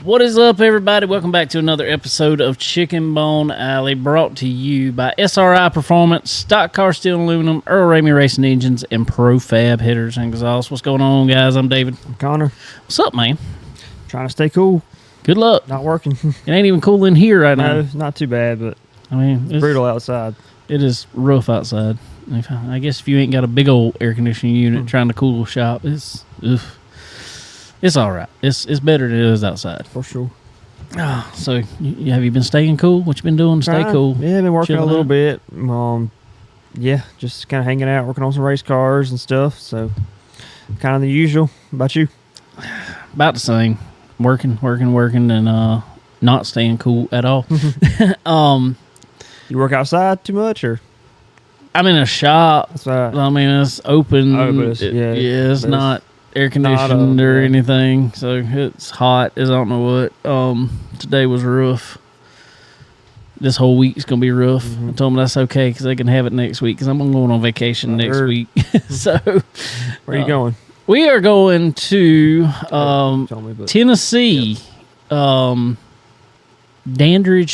What is up, everybody? Welcome back to another episode of Chicken Bone Alley, brought to you by SRI Performance, Stock Car Steel and Aluminum, Earl Ramey Racing Engines, and Profab Headers and Exhausts. What's going on, guys? I'm David. I'm Connor. What's up, man? Trying to stay cool. Good luck. Not working. It ain't even cool in here right now. No, not too bad, but I mean, it's brutal outside. It is rough outside. I guess if you ain't got a big old air conditioning unit trying to cool the shop, it's all right. It's better than it is outside. For sure. So, have you been staying cool? What you been doing to stay cool? Yeah, I've been working Chilling a little out? bit. Yeah, just kind of hanging out, working on some race cars and stuff. So, kind of the usual. How about you? About the same. Working, and not staying cool at all. You work outside too much, or? I'm in a shop. That's right. I mean, it's open. Oh, but it's not air conditioned or anything, so it's hot as I don't know what. Today was rough. This whole week's gonna be rough. I told them that's okay because they can have it next week because I'm going on vacation next week. So, where are you going? We are going to Tennessee, Dandridge,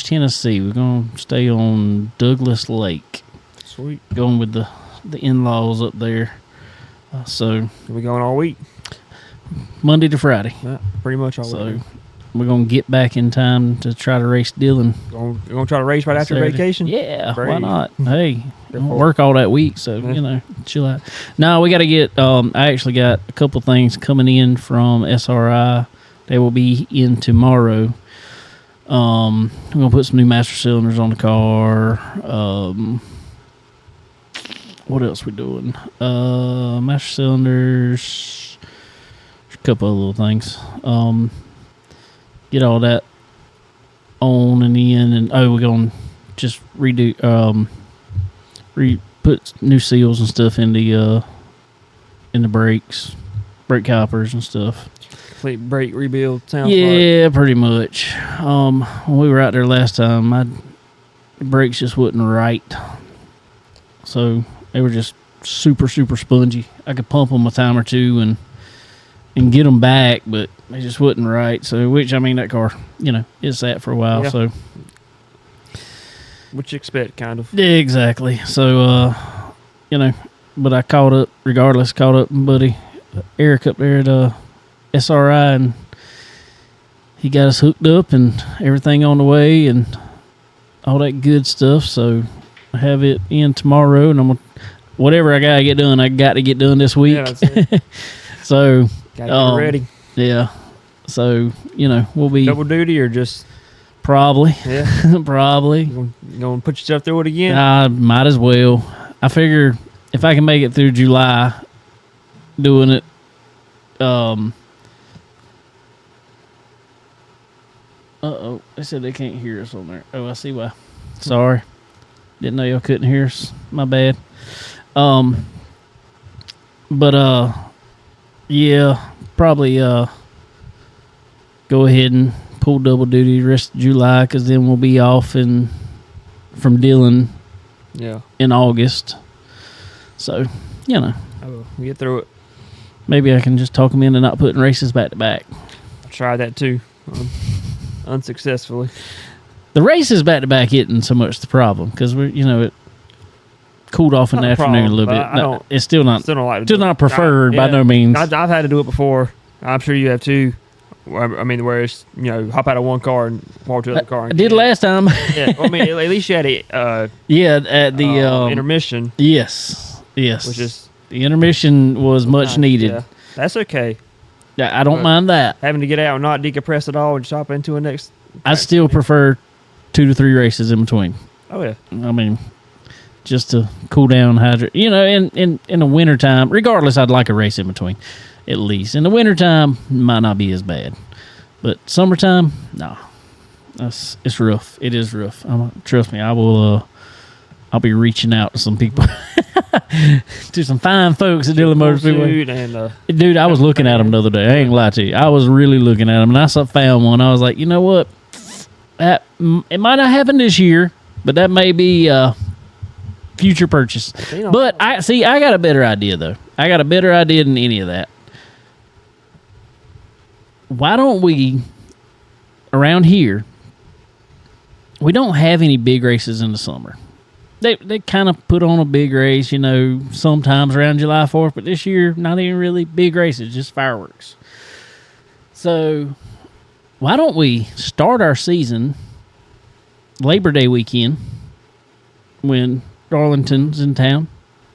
Tennessee. We're gonna stay on Douglas Lake. Sweet. Going with the in-laws up there. So we going all week? Monday to Friday. Yeah, pretty much all week. So we're going to get back in time to try to race Dillon. You're going to try to race right after vacation? Yeah, Brave. why not? Hey, I don't work all that week, so, chill out. No, we got to get, I actually got a couple things coming in from SRI. They will be in tomorrow. I'm going to put some new master cylinders on the car. What else we doing? Master cylinders, a couple of little things. Get all that on and in, and we're gonna just redo, put new seals and stuff in the brakes, brake calipers and stuff. Complete brake rebuild. Sounds like. Pretty much. When we were out there last time, my brakes just wasn't right, so they were just super, super spongy. I could pump them a time or two and get them back, but they just wasn't right. So, that car, is sat for a while. Yeah. So, what you expect, kind of. Yeah, exactly. So, but I caught up with my buddy Eric up there at SRI, and he got us hooked up and everything on the way and all that good stuff. So, I have it in tomorrow, and whatever I gotta get done, I got to get done this week. Yeah, that's it. So gotta get ready. Yeah. So we'll be double duty or just probably. Yeah, probably. You gonna put yourself through it again? I might as well. I figure if I can make it through July, doing it. They said they can't hear us on there. Oh, I see why. Sorry. Didn't know y'all couldn't hear us. My bad. Yeah, probably go ahead and pull double duty the rest of July, because then we'll be off from Dillon. Yeah. In August. So, we'll get through it. Maybe I can just talk them into not putting races back to back. I tried that too, unsuccessfully. The races back to back isn't so much the problem, because it cooled off in the afternoon a little bit. It's still not preferred by no means. I've had to do it before. I'm sure you have too. I mean, where it's hop out of one car and walk to the other car. I did last time. Yeah, well, I mean, at least you had it. At the intermission. Yes. Which is the intermission was much needed. Yeah, that's okay. Yeah, I don't mind that. Having to get out and not decompress at all and just hop into a next. I still prefer 2 to 3 races in between. Oh yeah. I mean, just to cool down, hydrate. You know, in the wintertime, regardless, I'd like a race in between, at least. In the wintertime, might not be as bad. But summertime, no. It's rough. It is rough. Trust me, I'll be reaching out to some people. To some fine folks at Dillon Motor Speedway. Dude, I was looking at them the other day. I ain't gonna lie to you. I was really looking at them, and I found one. I was like, you know what? It might not happen this year, but that may be a future purchase. But I got a better idea, though. I got a better idea than any of that. Why don't we, around here, we don't have any big races in the summer. They kind of put on a big race, you know, sometimes around July 4th, but this year, not even really big races, just fireworks. So, why don't we start our season Labor Day weekend when Darlington's in town,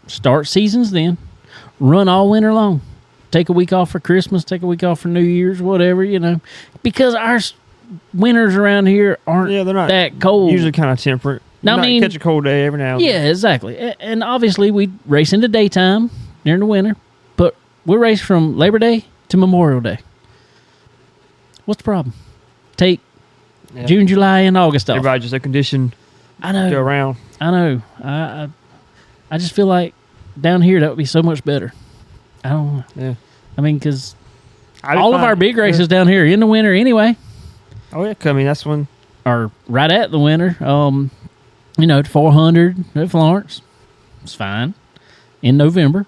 start seasons then, run all winter long. Take a week off for Christmas, take a week off for New Year's, whatever, you know, because our winters around here aren't they're not that cold. Usually kind of temperate. Now, I mean, catch a cold day every now and then. Yeah, exactly. And obviously, we race in the daytime during the winter, but we race from Labor Day to Memorial Day. What's the problem? Take June, July, and August off. Everybody just a condition. I know. Go around. I know. I just feel like down here that would be so much better. I don't know. Yeah. I mean, because all of our big races down here in the winter anyway. Oh, yeah. I mean, that's when. Are right at the winter. You know, 400 at Florence. It's fine. In November.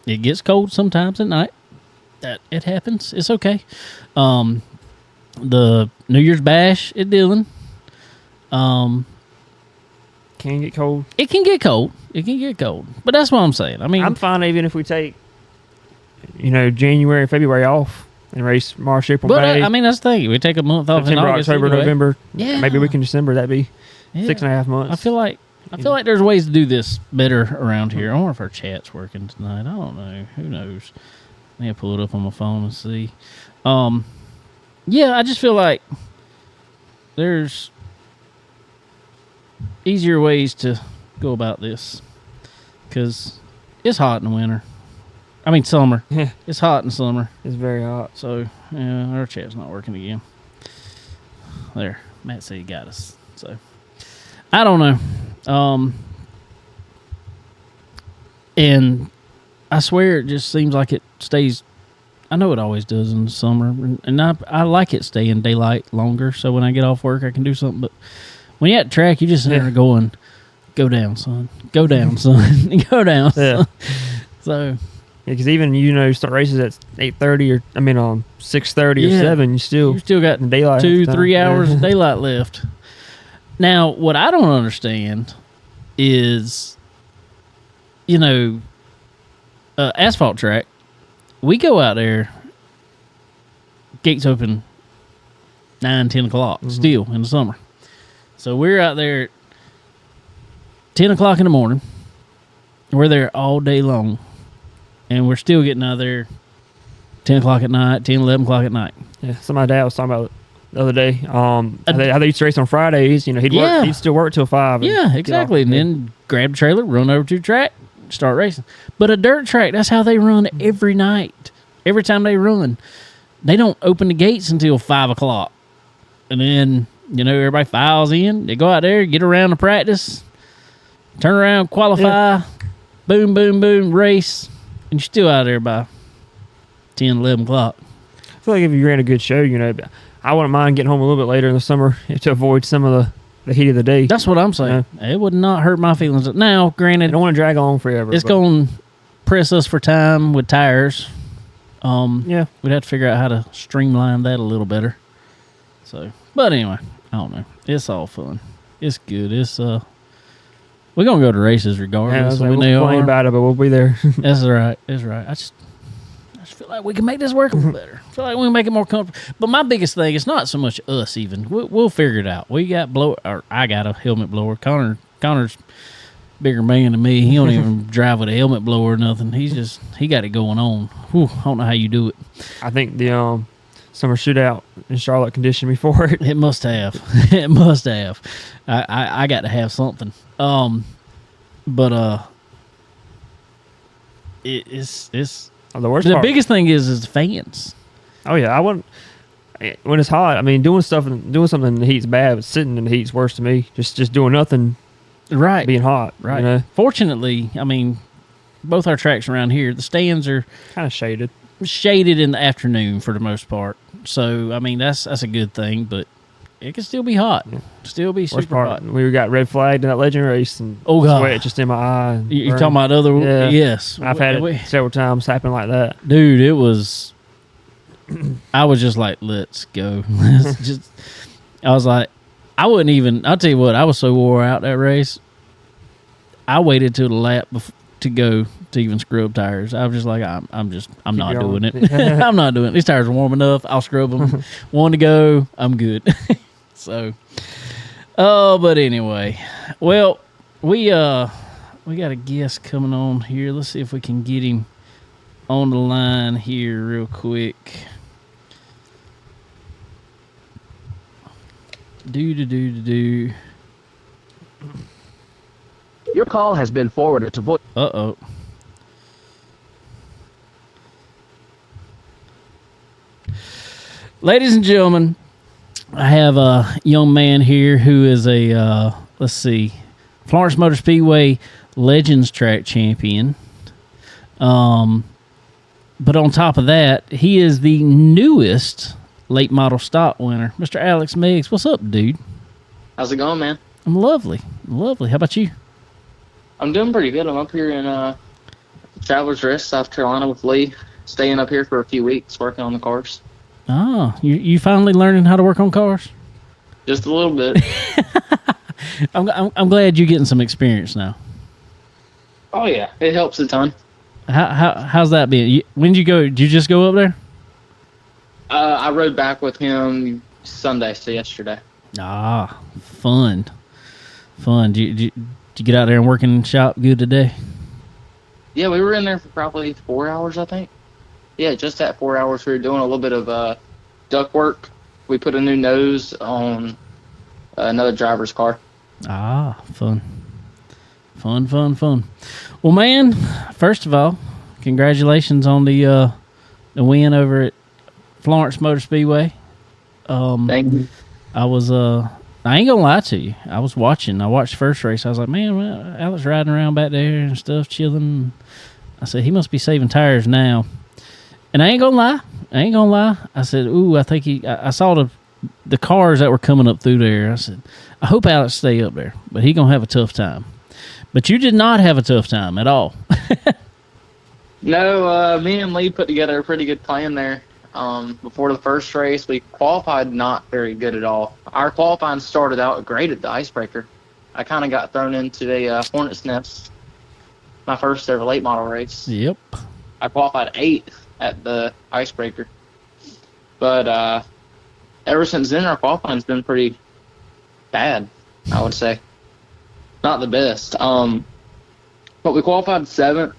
It gets cold sometimes at night. It happens. It's okay. The New Year's Bash at Dillon. Can get cold. It can get cold. It can get cold. But that's what I'm saying. I mean, I'm fine even if we take, you know, January and February off and race March, April, May. I mean, that's the thing. We take a month off September, in August, October, anyway. November. Yeah. Maybe we can December. That'd be 6.5 months. I feel like there's ways to do this better around here. I wonder if our chat's working tonight. I don't know. Who knows? I need to pull it up on my phone and see. Yeah, I just feel like there's easier ways to go about this because it's hot in the winter. I mean, summer. Yeah. It's hot in summer. It's very hot. So, yeah, our chat's not working again. There. Matt said he got us. So, I don't know. And I swear it just seems like it stays. I know it always does in the summer. And I like it staying daylight longer. So, when I get off work, I can do something. But when you're at the track, you just sit there going, go down, son. Go down, son. Go down, son. So. Yeah, because even, you know, start races at 8:30 or 6:30 or 7, you still got daylight 2-3 hours of daylight left. Now, what I don't understand is, you know, asphalt track. We go out there, gates open 9-10 o'clock still in the summer. So we're out there at 10 o'clock in the morning. We're there all day long. And we're still getting out of there 10 o'clock at night, 10, 11 o'clock at night. Yeah, my dad was talking about it the other day. How they used to race on Fridays. You know, he'd still work till 5. Yeah, exactly. And then grab the trailer, run over to the track, start racing. But a dirt track, that's how they run every night. Every time they run. They don't open the gates until 5 o'clock. And then, you know, everybody files in. They go out there, get around to practice, turn around, qualify, boom, boom, boom, race. And you're still out there by 10, 11 o'clock. I feel like if you ran a good show, you know, I wouldn't mind getting home a little bit later in the summer to avoid some of the heat of the day. That's what I'm saying. It would not hurt my feelings. Now, granted, I don't want to drag along forever. It's going to press us for time with tires. We'd have to figure out how to streamline that a little better. So, but anyway, I don't know. It's all fun. It's good. It's we're gonna go to races regardless. We'll complain about it, but we'll be there. That's right. That's right. I just feel like we can make this work a little better. I feel like we can make it more comfortable. But my biggest thing is not so much us even. We'll figure it out. We got I got a helmet blower. Connor's bigger man than me. He don't even drive with a helmet blower or nothing. He got it going on. Whew, I don't know how you do it. I think the summer shootout in Charlotte conditioned me for it. It must have. It must have. I got to have something. But it's The worst the part. biggest thing is the fans. Oh yeah, I wouldn't. When it's hot, I mean, doing something in the heat's bad, but sitting in the heat's worse to me. Just doing nothing, Right. being hot, Right. You know, Fortunately, I mean, both our tracks around here, the stands are kind of shaded. shaded in the afternoon for the most part. So I mean, that's a good thing, but it can still be hot. Still be Worst super part, hot. we got red flagged in that legend race, and Oh, God. sweat just in my eye. and You burn. talking about other? Yeah. Yes, I've had it several times happen like that. dude. It was. I was just like, let's go. Just, I was like, I wouldn't even. I'll tell you what. I was so wore out that race. I waited till the lap to go to even scrub tires. I was just like, I'm not doing going. it. I'm not doing it. These tires are warm enough. I'll scrub them. One to go. I'm good. So, but anyway, well, we got a guest coming on here. Let's see if we can get him on the line here real quick. Do. Your call has been forwarded to voice. Uh-oh. Ladies and gentlemen, I have a young man here who is a, let's see, Florence Motor Speedway Legends Track champion. But on top of that, he is the newest late model stock winner, Mr. Alex Meggs. What's up, dude? How's it going, man? I'm lovely. Lovely. How about you? I'm doing pretty good. I'm up here in Travelers Rest, South Carolina with Lee, staying up here for a few weeks working on the cars. Oh, you finally learning how to work on cars? Just a little bit. I'm glad you're getting some experience now. Oh, yeah. It helps a ton. How's that been? When did you go? Did you just go up there? I rode back with him Sunday, so yesterday. Ah, fun. Did you get out there and work in the shop good today? Yeah, we were in there for probably 4 hours, I think. Yeah, just at 4 hours. We were doing a little bit of duct work. We put a new nose on another driver's car. Ah, fun. Well, man, first of all, congratulations on the win over at Florence Motor Speedway. Thank you. I ain't gonna lie to you. I watched the first race. I was like, man, well, Alex riding around back there and stuff, chilling. I said, he must be saving tires now. And I ain't gonna lie. I said, ooh, I think I saw the cars that were coming up through there. I said, I hope Alex stay up there, but he gonna have a tough time. But you did not have a tough time at all. No, me and Lee put together a pretty good plan there. Before the first race, we qualified not very good at all. Our qualifying started out great at the icebreaker. I kind of got thrown into a hornet's nest my first ever late model race. Yep. I qualified 8th at the icebreaker. But ever since then, our qualifying's been pretty bad, I would say. Not the best. But we qualified 7th.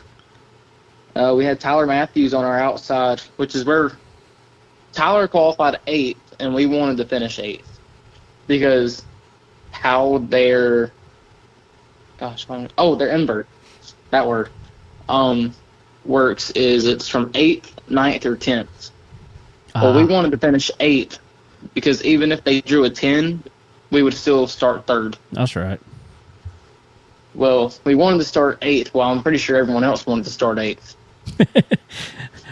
We had Tyler Matthews on our outside, which is where Tyler qualified 8th, and we wanted to finish 8th. Because how their invert, that word, works is it's from 8th, 9th, or 10th. Well, we wanted to finish 8th because even if they drew a 10, we would still start 3rd. That's right. Well, we wanted to start 8th. Well, I'm pretty sure everyone else wanted to start 8th.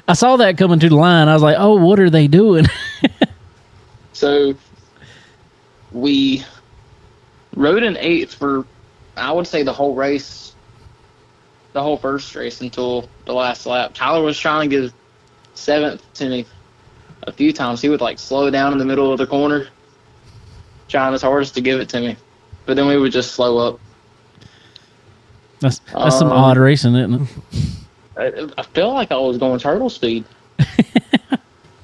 I saw that coming to the line. I was like, oh, what are they doing? So we rode in 8th for, I would say, the whole race, the whole first race until the last lap. Tyler was trying to give 7th to me a few times. He would slow down in the middle of the corner, trying his hardest to give it to me. But then we would just slow up. That's some odd racing, isn't it? I feel like I was going turtle speed.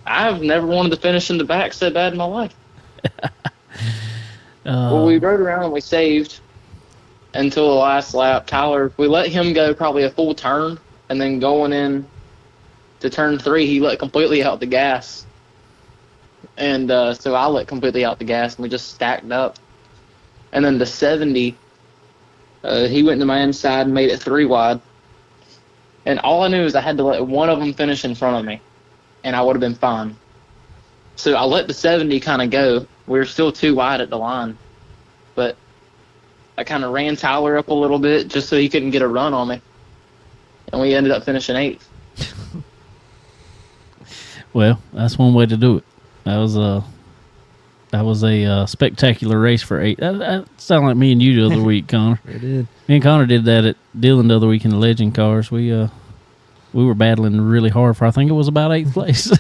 I've never wanted to finish in the back so bad in my life. Well, we rode around and we saved until the last lap. Tyler, we let him go probably a full turn, and then going in to turn 3, he let completely out the gas. And so I let completely out the gas, and we just stacked up. And then the 70, He went to my inside and made it 3 wide. And all I knew is I had to let one of them finish in front of me, and I would have been fine. So I let the 70 kind of go. We were still 2 wide at the line. But I kind of ran Tyler up a little bit just so he couldn't get a run on me. And we ended up finishing 8th. Well, that's one way to do it. That was a spectacular race for 8. That sounded like me and you the other week, Connor. It did. Me and Connor did that at Dillon the other week in the Legend cars. We were battling really hard for, I think it was about 8th place.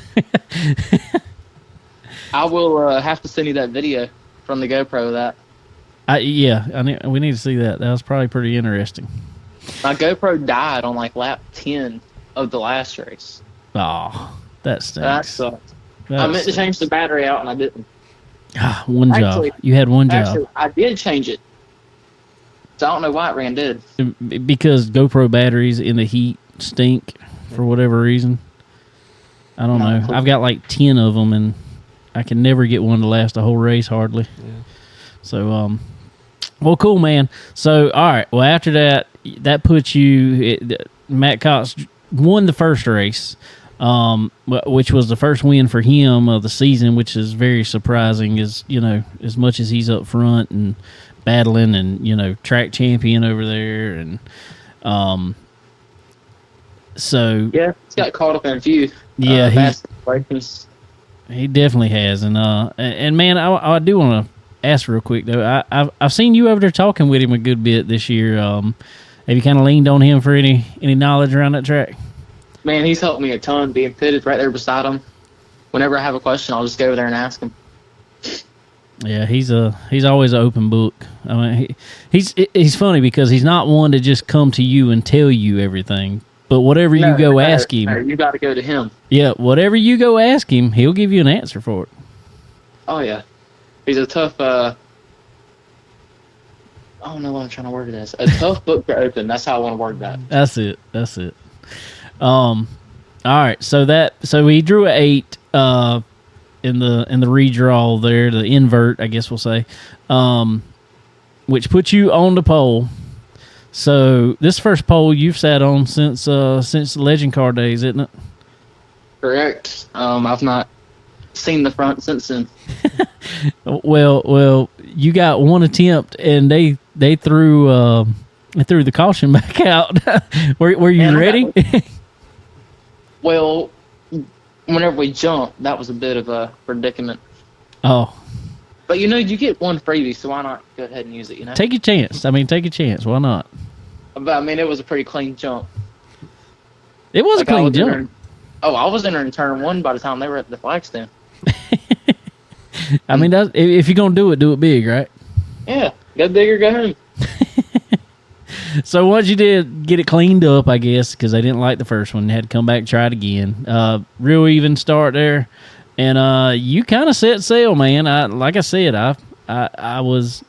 I will have to send you that video from the GoPro of that. We need to see that. That was probably pretty interesting. My GoPro died on like lap 10 of the last race. Oh, that stinks. That sucked. I meant to change the battery out and I didn't. One Actually- job. You had one job. Actually, I did change it. So I don't know why it ran dead. Because GoPro batteries in the heat stink for whatever reason. I don't know. I've got like 10 of them, and I can never get one to last a whole race hardly. Yeah. So, well, cool, man. So, all right. Well, after that, that puts you. Matt Cox won the first race, which was the first win for him of the season, which is very surprising. As much as he's up front and battling, and track champion over there, and so Yeah, he's got caught up in a few yeah, bad situations. he definitely has. And man, I do want to ask real quick though. I've seen you over there talking with him a good bit this year. Have you kind of leaned on him for any knowledge around that track? Man, he's helped me a ton being pitted right there beside him. Whenever I have a question, I'll just go over there and ask him. Yeah, he's always an open book. I mean, he's funny because he's not one to just come to you and tell you everything. But whatever you go ask him, you got to go to him. Yeah, whatever you go ask him, he'll give you an answer for it. Oh yeah, he's a tough. I don't know what I'm trying to word it as. A tough book to open. That's how I want to word that. That's it. All right, so he drew an 8 in the redraw there, the invert, I guess we'll say, which puts you on the pole. So this first pole you've sat on since the Legend Car days, isn't it? Correct. I've not seen the front since then. Well, you got one attempt, and they threw the caution back out. Were you ready? Well, whenever we jumped, that was a bit of a predicament. Oh. But you get one freebie, so why not go ahead and use it? Take your chance. Take a chance. Why not? But it was a pretty clean jump. It was a clean jump. I was entering turn 1 by the time they were at the flag stand. If you're gonna do it big, right? Yeah, go big or go home. So once you did get it cleaned up, I guess, because they didn't like the first one, they had to come back and try it again. Real even start there, and you kind of set sail, man. Like I said, I was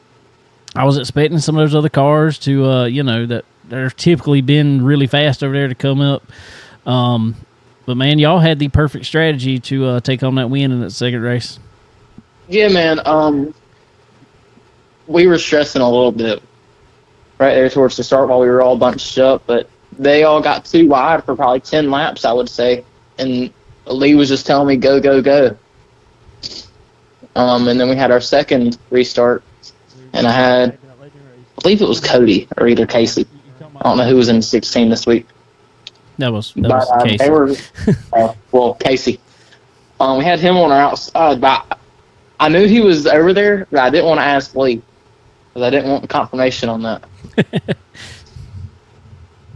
expecting some of those other cars to that they're typically been really fast over there to come up. But man, y'all had the perfect strategy to take on that win in that second race. Yeah, man. We were stressing a little bit right there towards the start while we were all bunched up, but they all got too wide for probably 10 laps, I would say. And Lee was just telling me, go, go, go. And then we had our second restart, and I believe it was Cody or either Casey. I don't know who was in 16 this week. That was Casey. They were, Casey. We had him on our outside, but I knew he was over there, but I didn't want to ask Lee because I didn't want confirmation on that.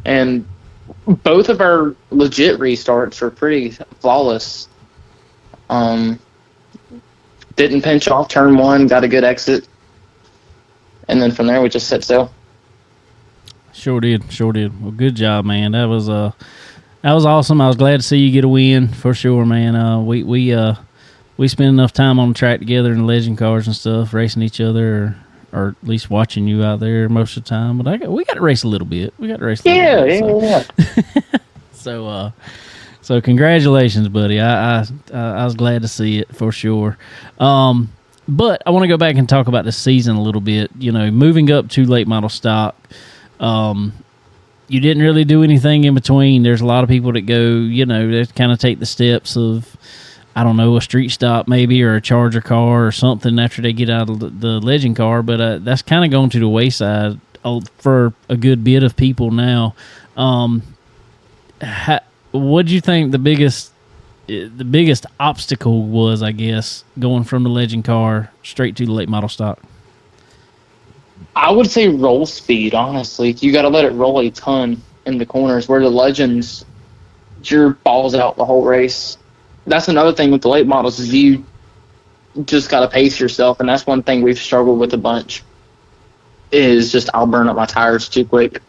And both of our legit restarts were pretty flawless. Didn't pinch off turn 1, got a good exit, and then from there we just set sail. Sure did. Well, good job, man. That was awesome. I was glad to see you get a win for sure, man. We spent enough time on the track together in the Legend cars and stuff, racing each other, or at least watching you out there most of the time. But we got to race a little bit. Yeah. So congratulations, buddy. I was glad to see it for sure. All But I want to go back and talk about the season a little bit. You know, moving up to late model stock, you didn't really do anything in between. There's a lot of people that go, you know, that kind of take the steps of, I don't know, a street stop maybe, or a Charger car or something after they get out of the legend car. But that's kind of gone to the wayside for a good bit of people now. What do you think the biggest obstacle was, I guess, going from the legend car straight to the late model stock? I would say roll speed, honestly. You got to let it roll a ton in the corners, where the legends, your balls out the whole race. That's another thing with the late models, is you just got to pace yourself, and that's one thing we've struggled with a bunch, is just I'll burn up my tires too quick.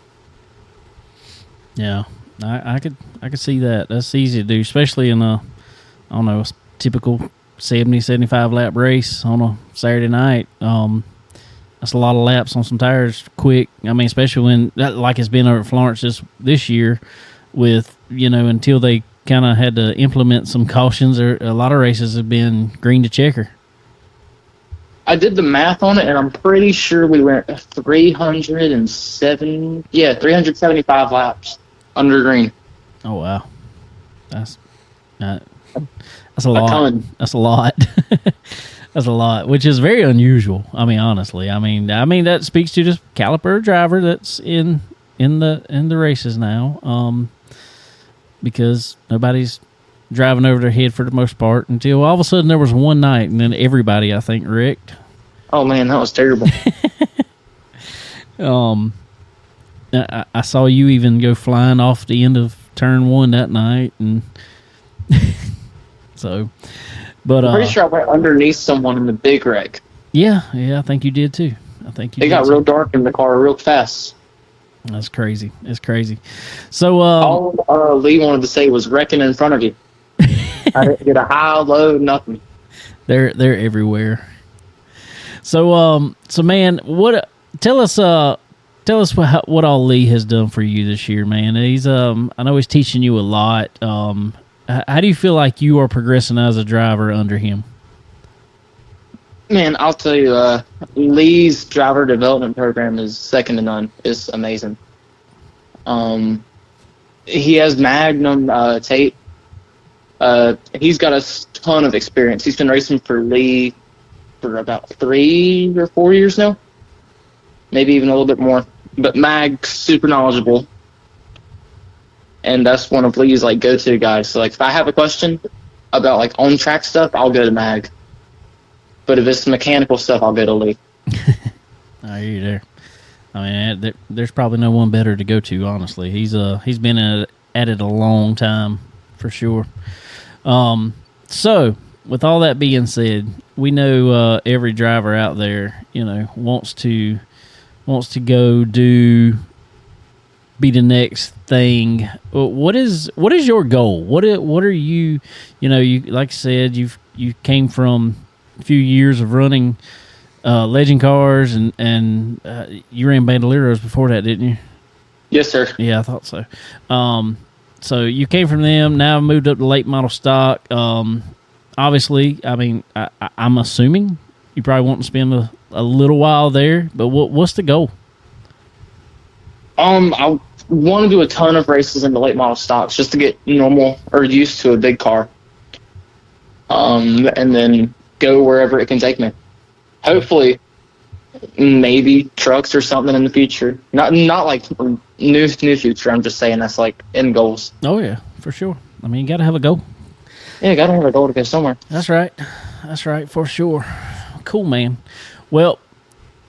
Yeah, I could see that. That's easy to do, especially in a typical 70, 75 lap race on a Saturday night. That's a lot of laps on some tires quick. I mean, especially when, like it's been over at Florence this year, with, you know, until they kind of had to implement some cautions, or a lot of races have been green to checker. I did the math on it, and I'm pretty sure we went 375 laps under green. Oh wow, that's a lot. Ton. That's a lot. That's a lot, which is very unusual. I mean, honestly, I mean that speaks to this caliper driver that's in the races now, because nobody's driving over their head for the most part, until all of a sudden there was one night, and then everybody, I think, wrecked. Oh man, that was terrible. I saw you even go flying off the end of turn 1 that night, and so. But I'm pretty sure I went underneath someone in the big wreck. Yeah, I think you did too. It got real dark in the car real fast. That's crazy. It's crazy. So all Lee wanted to say was wrecking in front of you. I didn't get a high, low, nothing. They're everywhere. So man, tell us what all Lee has done for you this year, man. He's I know he's teaching you a lot. How do you feel like you are progressing as a driver under him? Man, I'll tell you, Lee's driver development program is second to none. It's amazing. He has Magnum tape. He's got a ton of experience. He's been racing for Lee for about 3 or 4 years now, maybe even a little bit more. But Mag's super knowledgeable, and that's one of Lee's like go-to guys. So like, if I have a question about like on track stuff, I'll go to Mag. But if it's mechanical stuff, I'll go to Lee. I hear you there. I mean, there's probably no one better to go to. Honestly, he's been at it a long time for sure. So with all that being said, we know every driver out there, you know, wants to go be the next thing. What is your goal? What are you? You know, you, like I said, you came from a few years of running legend cars, and you ran Bandoleros before that, didn't you? Yes, sir. Yeah, I thought so. So you came from them, now moved up to late model stock. Obviously, I mean, I'm assuming you probably want to spend a little while there, but what's the goal? I want to do a ton of races in the late model stocks just to get normal or used to a big car. And then go wherever it can take me. Hopefully, maybe trucks or something in the future. Not like new future. I'm just saying that's like end goals. Oh yeah, for sure. I mean, you got to have a goal. Yeah, you got to have a goal to go somewhere. That's right, for sure. Cool, man. Well,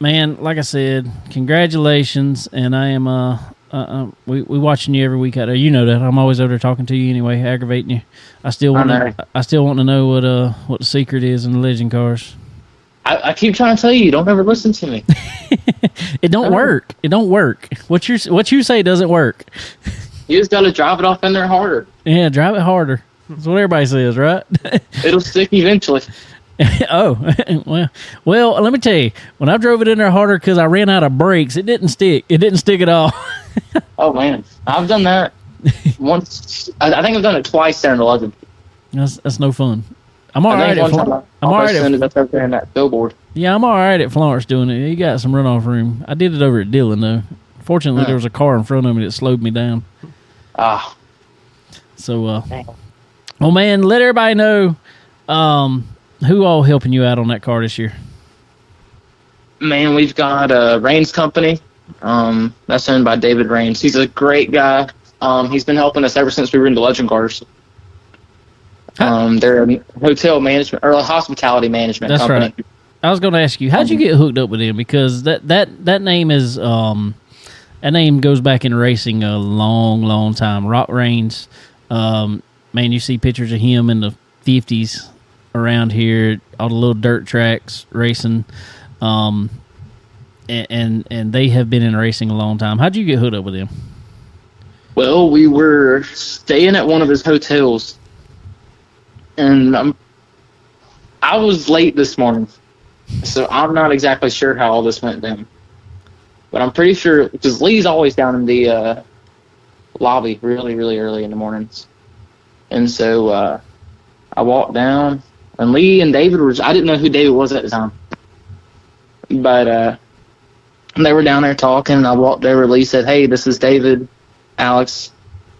man, like I said, congratulations, and I am we watching you every week out there. You know that I'm always over there talking to you anyway, aggravating you. I still want to know what the secret is in the legend cars. I keep trying to tell you, don't ever listen to me. It don't work. It don't work. What you say doesn't work. You just got to drive it off in there harder. Yeah, drive it harder. That's what everybody says, right? It'll stick eventually. Oh, well, let me tell you, when I drove it in there harder because I ran out of brakes, it didn't stick. It didn't stick at all. Oh, man. I've done that once. I think I've done it twice there in the legend. That's no fun. I'm all I right think at one time I'm I all right almost at ended up over there in that billboard. Yeah, I'm all right at Florence doing it. You got some runoff room. I did it over at Dillon, though. Fortunately, there was a car in front of me that slowed me down. Ah, So, well, man, let everybody know who all helping you out on that car this year. man, we've got Rains Company. That's owned by David Rains. He's a great guy. He's been helping us ever since we were into Legend Cars. They're a hotel management or a hospitality management That's company. right. I was going to ask you, how'd you get hooked up with him? Because that name is that name goes back in racing a long time. Rock Reigns, man, you see pictures of him in the 50s around here, all the little dirt tracks racing, and they have been in racing a long time. How'd you get hooked up with him? Well, we were staying at one of his hotels, and I was late this morning, so I'm not exactly sure how all this went down. But I'm pretty sure, because Lee's always down in the lobby really early in the mornings. And so I walked down, and Lee and David I didn't know who David was at the time. But they were down there talking, and I walked over. Lee said, "Hey, this is David, Alex,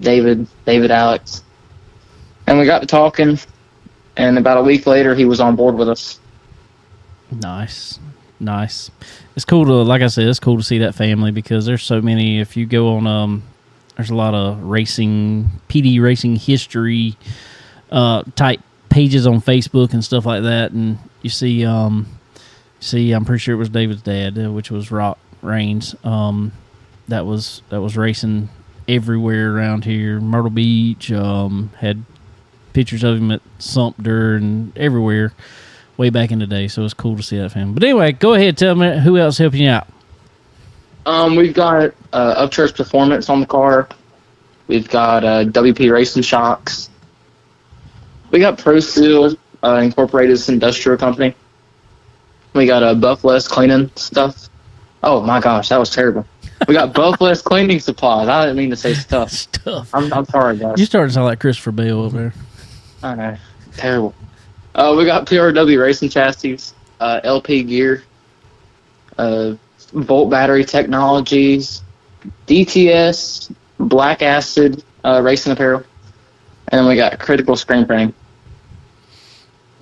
David, Alex." And we got to talking, and about a week later, he was on board with us. Nice. It's cool to, like I said, it's cool to see that family because there's so many. If you go on, there's a lot of racing, PD racing history type pages on Facebook and stuff like that, and you see, I'm pretty sure it was David's dad, which was Rock Reigns. That was racing everywhere around here. Myrtle Beach had pictures of him at Sumter and everywhere way back in the day, so it's cool to see that family. But anyway, go ahead, tell me who else helping you out. We've got Upchurch Performance on the car. We've got WP Racing Shocks. We got Pro Steel Incorporated Industrial Company. We got Buffless Cleaning Stuff. Oh my gosh, that was terrible. We got Buffless Cleaning Supplies. I didn't mean to say stuff. I'm sorry, guys. You started to sound like Christopher Bale over there. I know. Terrible. We got PRW Racing Chassis, LP Gear, Volt Battery Technologies, DTS, Black Acid Racing Apparel, and then we got Critical Screen Printing.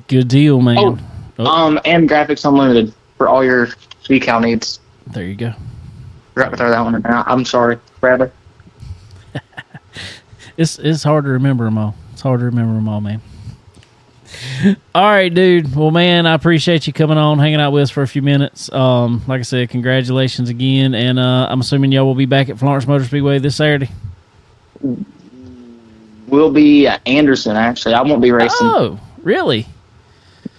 Good deal, man. And Graphics Unlimited for all your decal needs. There you go. Forgot to throw that one in. I'm sorry, Bradley. It's hard to remember them all. It's hard to remember them all, man. All right, dude. Well, man, I appreciate you coming on, hanging out with us for a few minutes. Like I said, congratulations again, and I'm assuming y'all will be back at Florence Motor Speedway this Saturday. We'll be at Anderson, actually. I won't be racing. Oh, really?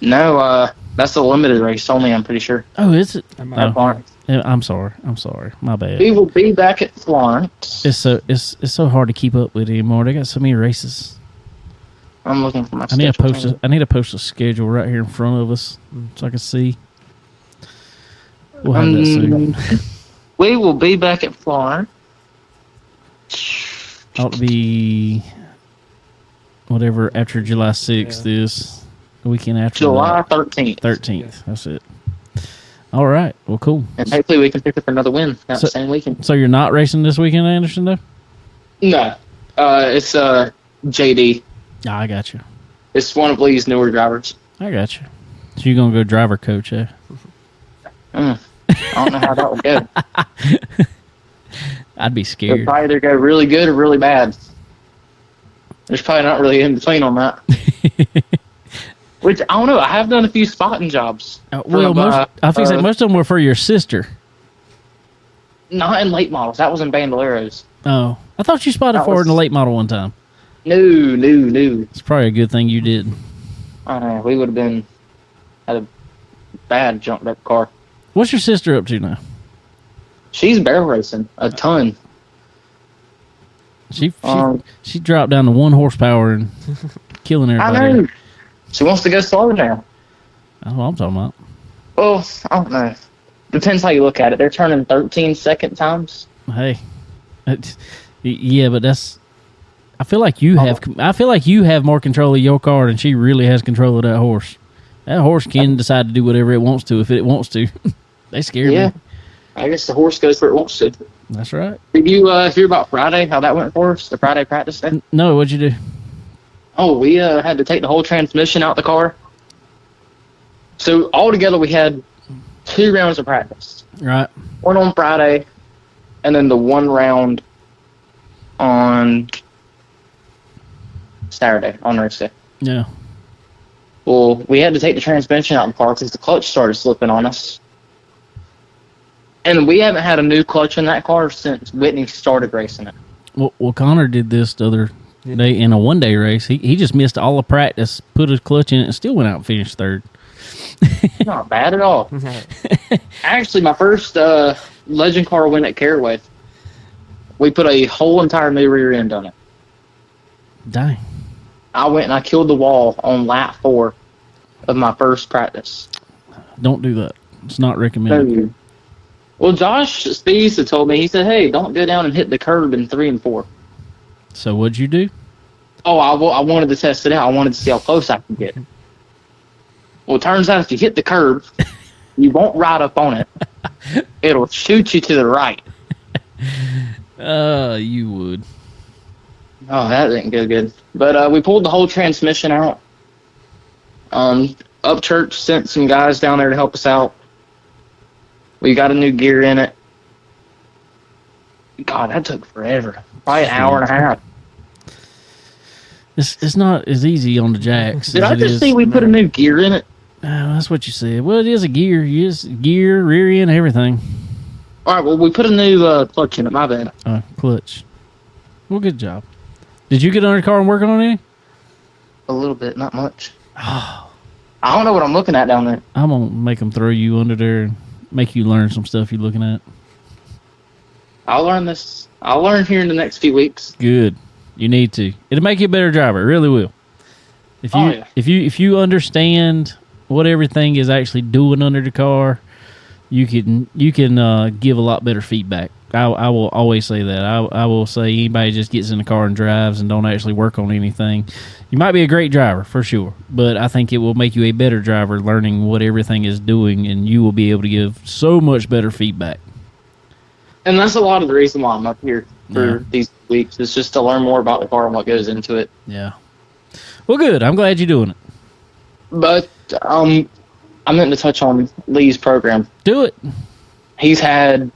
No, that's a limited race only, I'm pretty sure. Oh, is it? At Florence. I'm sorry. My bad. We will be back at Florence. It's so hard to keep up with anymore. They got so many races. I'm looking for my I need to post a schedule right here in front of us so I can see. We'll have that soon. We will be back at Florence. Ought to be whatever after July 6th is. The weekend after July 13th. 13th. That's it. All right. Well, cool. And hopefully we can pick up another win that same weekend. So you're not racing this weekend, Anderson, though? No. It's JD. Ah, I got you. It's one of Lee's newer drivers. I got you. So you're going to go driver coach, eh? I don't know how that would go. I'd be It'll scared. probably either go really good or really bad. There's probably not really in between on that. Which, I don't know. I have done a few spotting jobs. Most of them were for your sister. Not in late models. That was in Bandoleros. Oh. I thought you spotted for her in the late model one time. No. It's probably a good thing you didn't. I know. We would have had a bad jumped up car. What's your sister up to now? She's barrel racing a ton. She dropped down to 1 horsepower and killing everybody. I know. She wants to go slow now. That's what I'm talking about. Well, I don't know. Depends how you look at it. They're turning 13 second times. Hey. Yeah, but I feel like you have. I feel like you have more control of your car than she really has control of that horse. That horse can decide to do whatever it wants to if it wants to. They scare Yeah. me. I guess the horse goes where it wants to. That's right. Did you hear about Friday, how that went for us, the Friday practice day? No, what'd you do? Oh, we had to take the whole transmission out the car. So altogether we had 2 rounds of practice. Right. One on Friday, and then the 1 round on Saturday, on race day. Yeah. Well, we had to take the transmission out of the car because the clutch started slipping on us. And we haven't had a new clutch in that car since Whitney started racing it. Well, Connor did this the other day in a one-day race. He just missed all the practice, put his clutch in it, and still went out and finished third. Not bad at all. Actually, my first legend car win at Caraway, we put a whole entire new rear end on it. Dang. I went and I killed the wall on lap 4 of my first practice. Don't do that. It's not recommended. Well, Josh Spees had told me, he said, hey, don't go down and hit the curb in 3 and 4. So what'd you do? Oh, I wanted to test it out. I wanted to see how close I could get. Well, it turns out if you hit the curb, you won't ride up on it. It'll shoot you to the right. You would. Oh, that didn't go good. But we pulled the whole transmission out. Upchurch sent some guys down there to help us out. We got a new gear in it. God, that took forever. Probably an hour and a half. It's not as easy on the jacks. Did as I it just is- see we put a new gear in it? That's what you said. Well, it is a gear. Yes, gear, rear end, everything. All right, well, we put a new clutch in it. My bad. Clutch. Well, good job. Did you get under the car and work on it? A little bit, not much. I don't know what I'm looking at down there. I'm going to make them throw you under there and make you learn some stuff you're looking at. I'll learn this. I'll learn here in the next few weeks. Good. You need to. It'll make you a better driver. It really will. If you if you understand what everything is actually doing under the car, you can give a lot better feedback. I will always say that. I will say anybody just gets in the car and drives and don't actually work on anything. You might be a great driver for sure, but I think it will make you a better driver learning what everything is doing, and you will be able to give so much better feedback. And that's a lot of the reason why I'm up here for these weeks, is just to learn more about the car and what goes into it. Yeah. Well, good. I'm glad you're doing it. But I meant to touch on Lee's program. Do it. He's had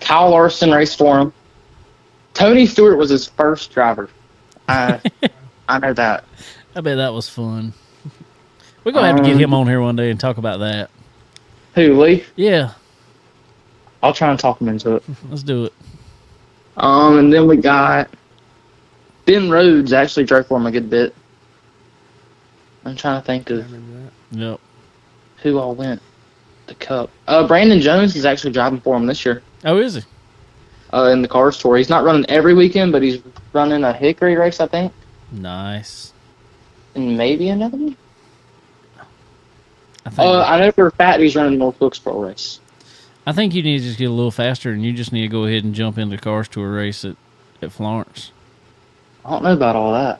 Kyle Larson race for him. Tony Stewart was his first driver. I know that. I bet that was fun. We're going to have to get him on here one day and talk about that. Who, Lee? Yeah. I'll try and talk him into it. Let's do it. And then we got Ben Rhodes actually drove for him a good bit. I'm trying to think of Yep. who all went the Cup. Brandon Jones is actually driving for him this year Oh, is he? in the Cars Tour. He's not running every weekend, but he's running a Hickory race, I think, Nice. and maybe another one. I think, I know for a fact he's running the North Wilkesboro race. I think you need to just get a little faster, and you just need to go ahead and jump into the Cars Tour race at Florence. I don't know about all that.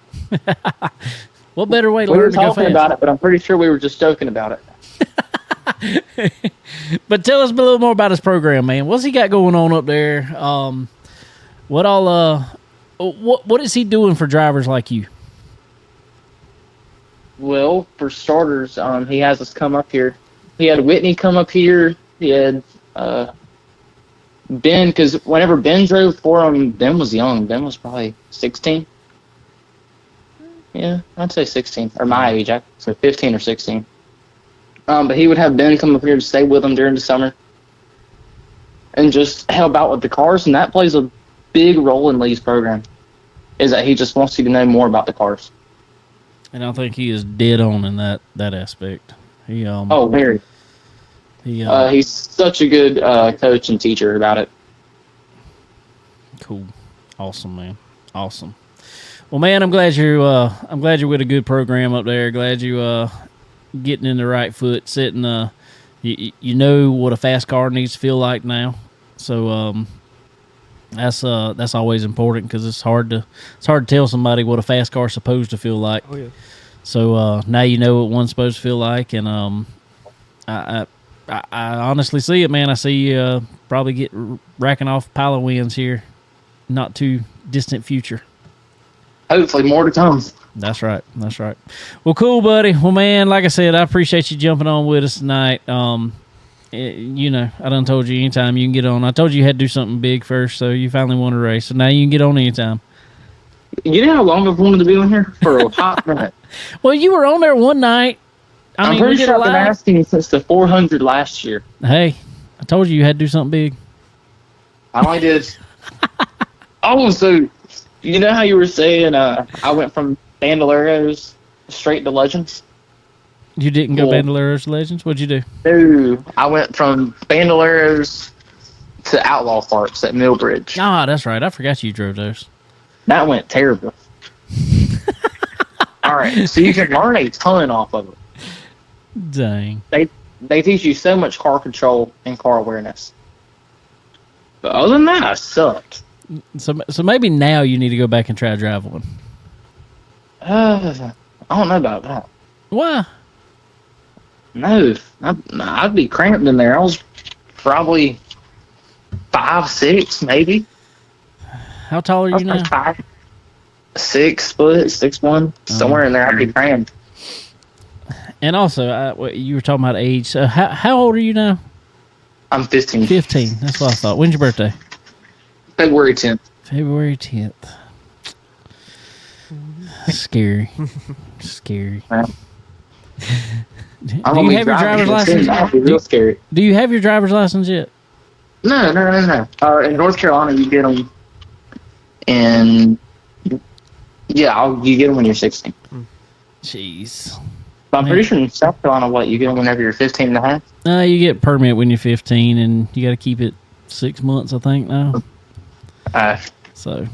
What better way to We were learn to go talking fast? about it, but I'm pretty sure we were just joking about it. But tell us a little more about his program, man. What's he got going on up there? What is he doing for drivers like you? Well, for starters, he has us come up here. He had Whitney come up here. He had Ben, because whenever Ben drove for him, Ben was young. Ben was probably 16. Yeah, I'd say 16, or my age, so 15 or 16. But he would have Ben come up here to stay with him during the summer and just help out with the cars, and that plays a big role in Lee's program, is that he just wants you to know more about the cars. And I think he is dead on in that aspect. He Very. He's such a good coach and teacher about it. Cool. Awesome, man. Awesome. Well, man, I'm glad you're with a good program up there. Glad you getting in the right foot, sitting. You know what a fast car needs to feel like now. So That's always important because it's hard to tell somebody what a fast car's supposed to feel like. Oh yeah. So now you know what one's supposed to feel like, and I honestly see it, man. I see you probably racking off a pile of wins here, not too distant future. Hopefully, more to come. That's right. Well, cool, buddy. Well, man, like I said, I appreciate you jumping on with us tonight. You know, I done told you anytime you can get on. I told you had to do something big first, so you finally won a race. So now you can get on anytime. You know how long I've wanted to be on here? For a hot minute. Well, you were on there one night. I'm pretty sure I've been asking since the 400 last year. Hey, I told you had to do something big. I only did. Oh, so you know how you were saying I went from Bandoleros straight to Legends? You didn't go Bandoleros Legends? What'd you do? No, I went from Bandoleros to Outlaw Farts at Millbridge. Ah, that's right. I forgot you drove those. That went terrible. All right, so you can learn a ton off of it. Dang. They teach you so much car control and car awareness. But other than that, I sucked. So maybe now you need to go back and try to drive one. I don't know about that. Why? No, I'd be cramped in there. I was probably 5'6", maybe. How tall are you now? 6 foot, 6'1", somewhere in there. I'd be cramped. And also, you were talking about age. So how old are you now? I'm 15. 15. That's what I thought. When's your birthday? February 10th. February 10th. Scary. Scary. Yeah. Do you have your driver's license? That'd be real scary. Do you have your driver's license yet? No. In North Carolina, you get them in... Yeah, you get them when you're 16. Jeez. But I'm pretty sure in South Carolina, you get them whenever you're 15 and a half? You get permit when you're 15, and you got to keep it 6 months, I think, now. So,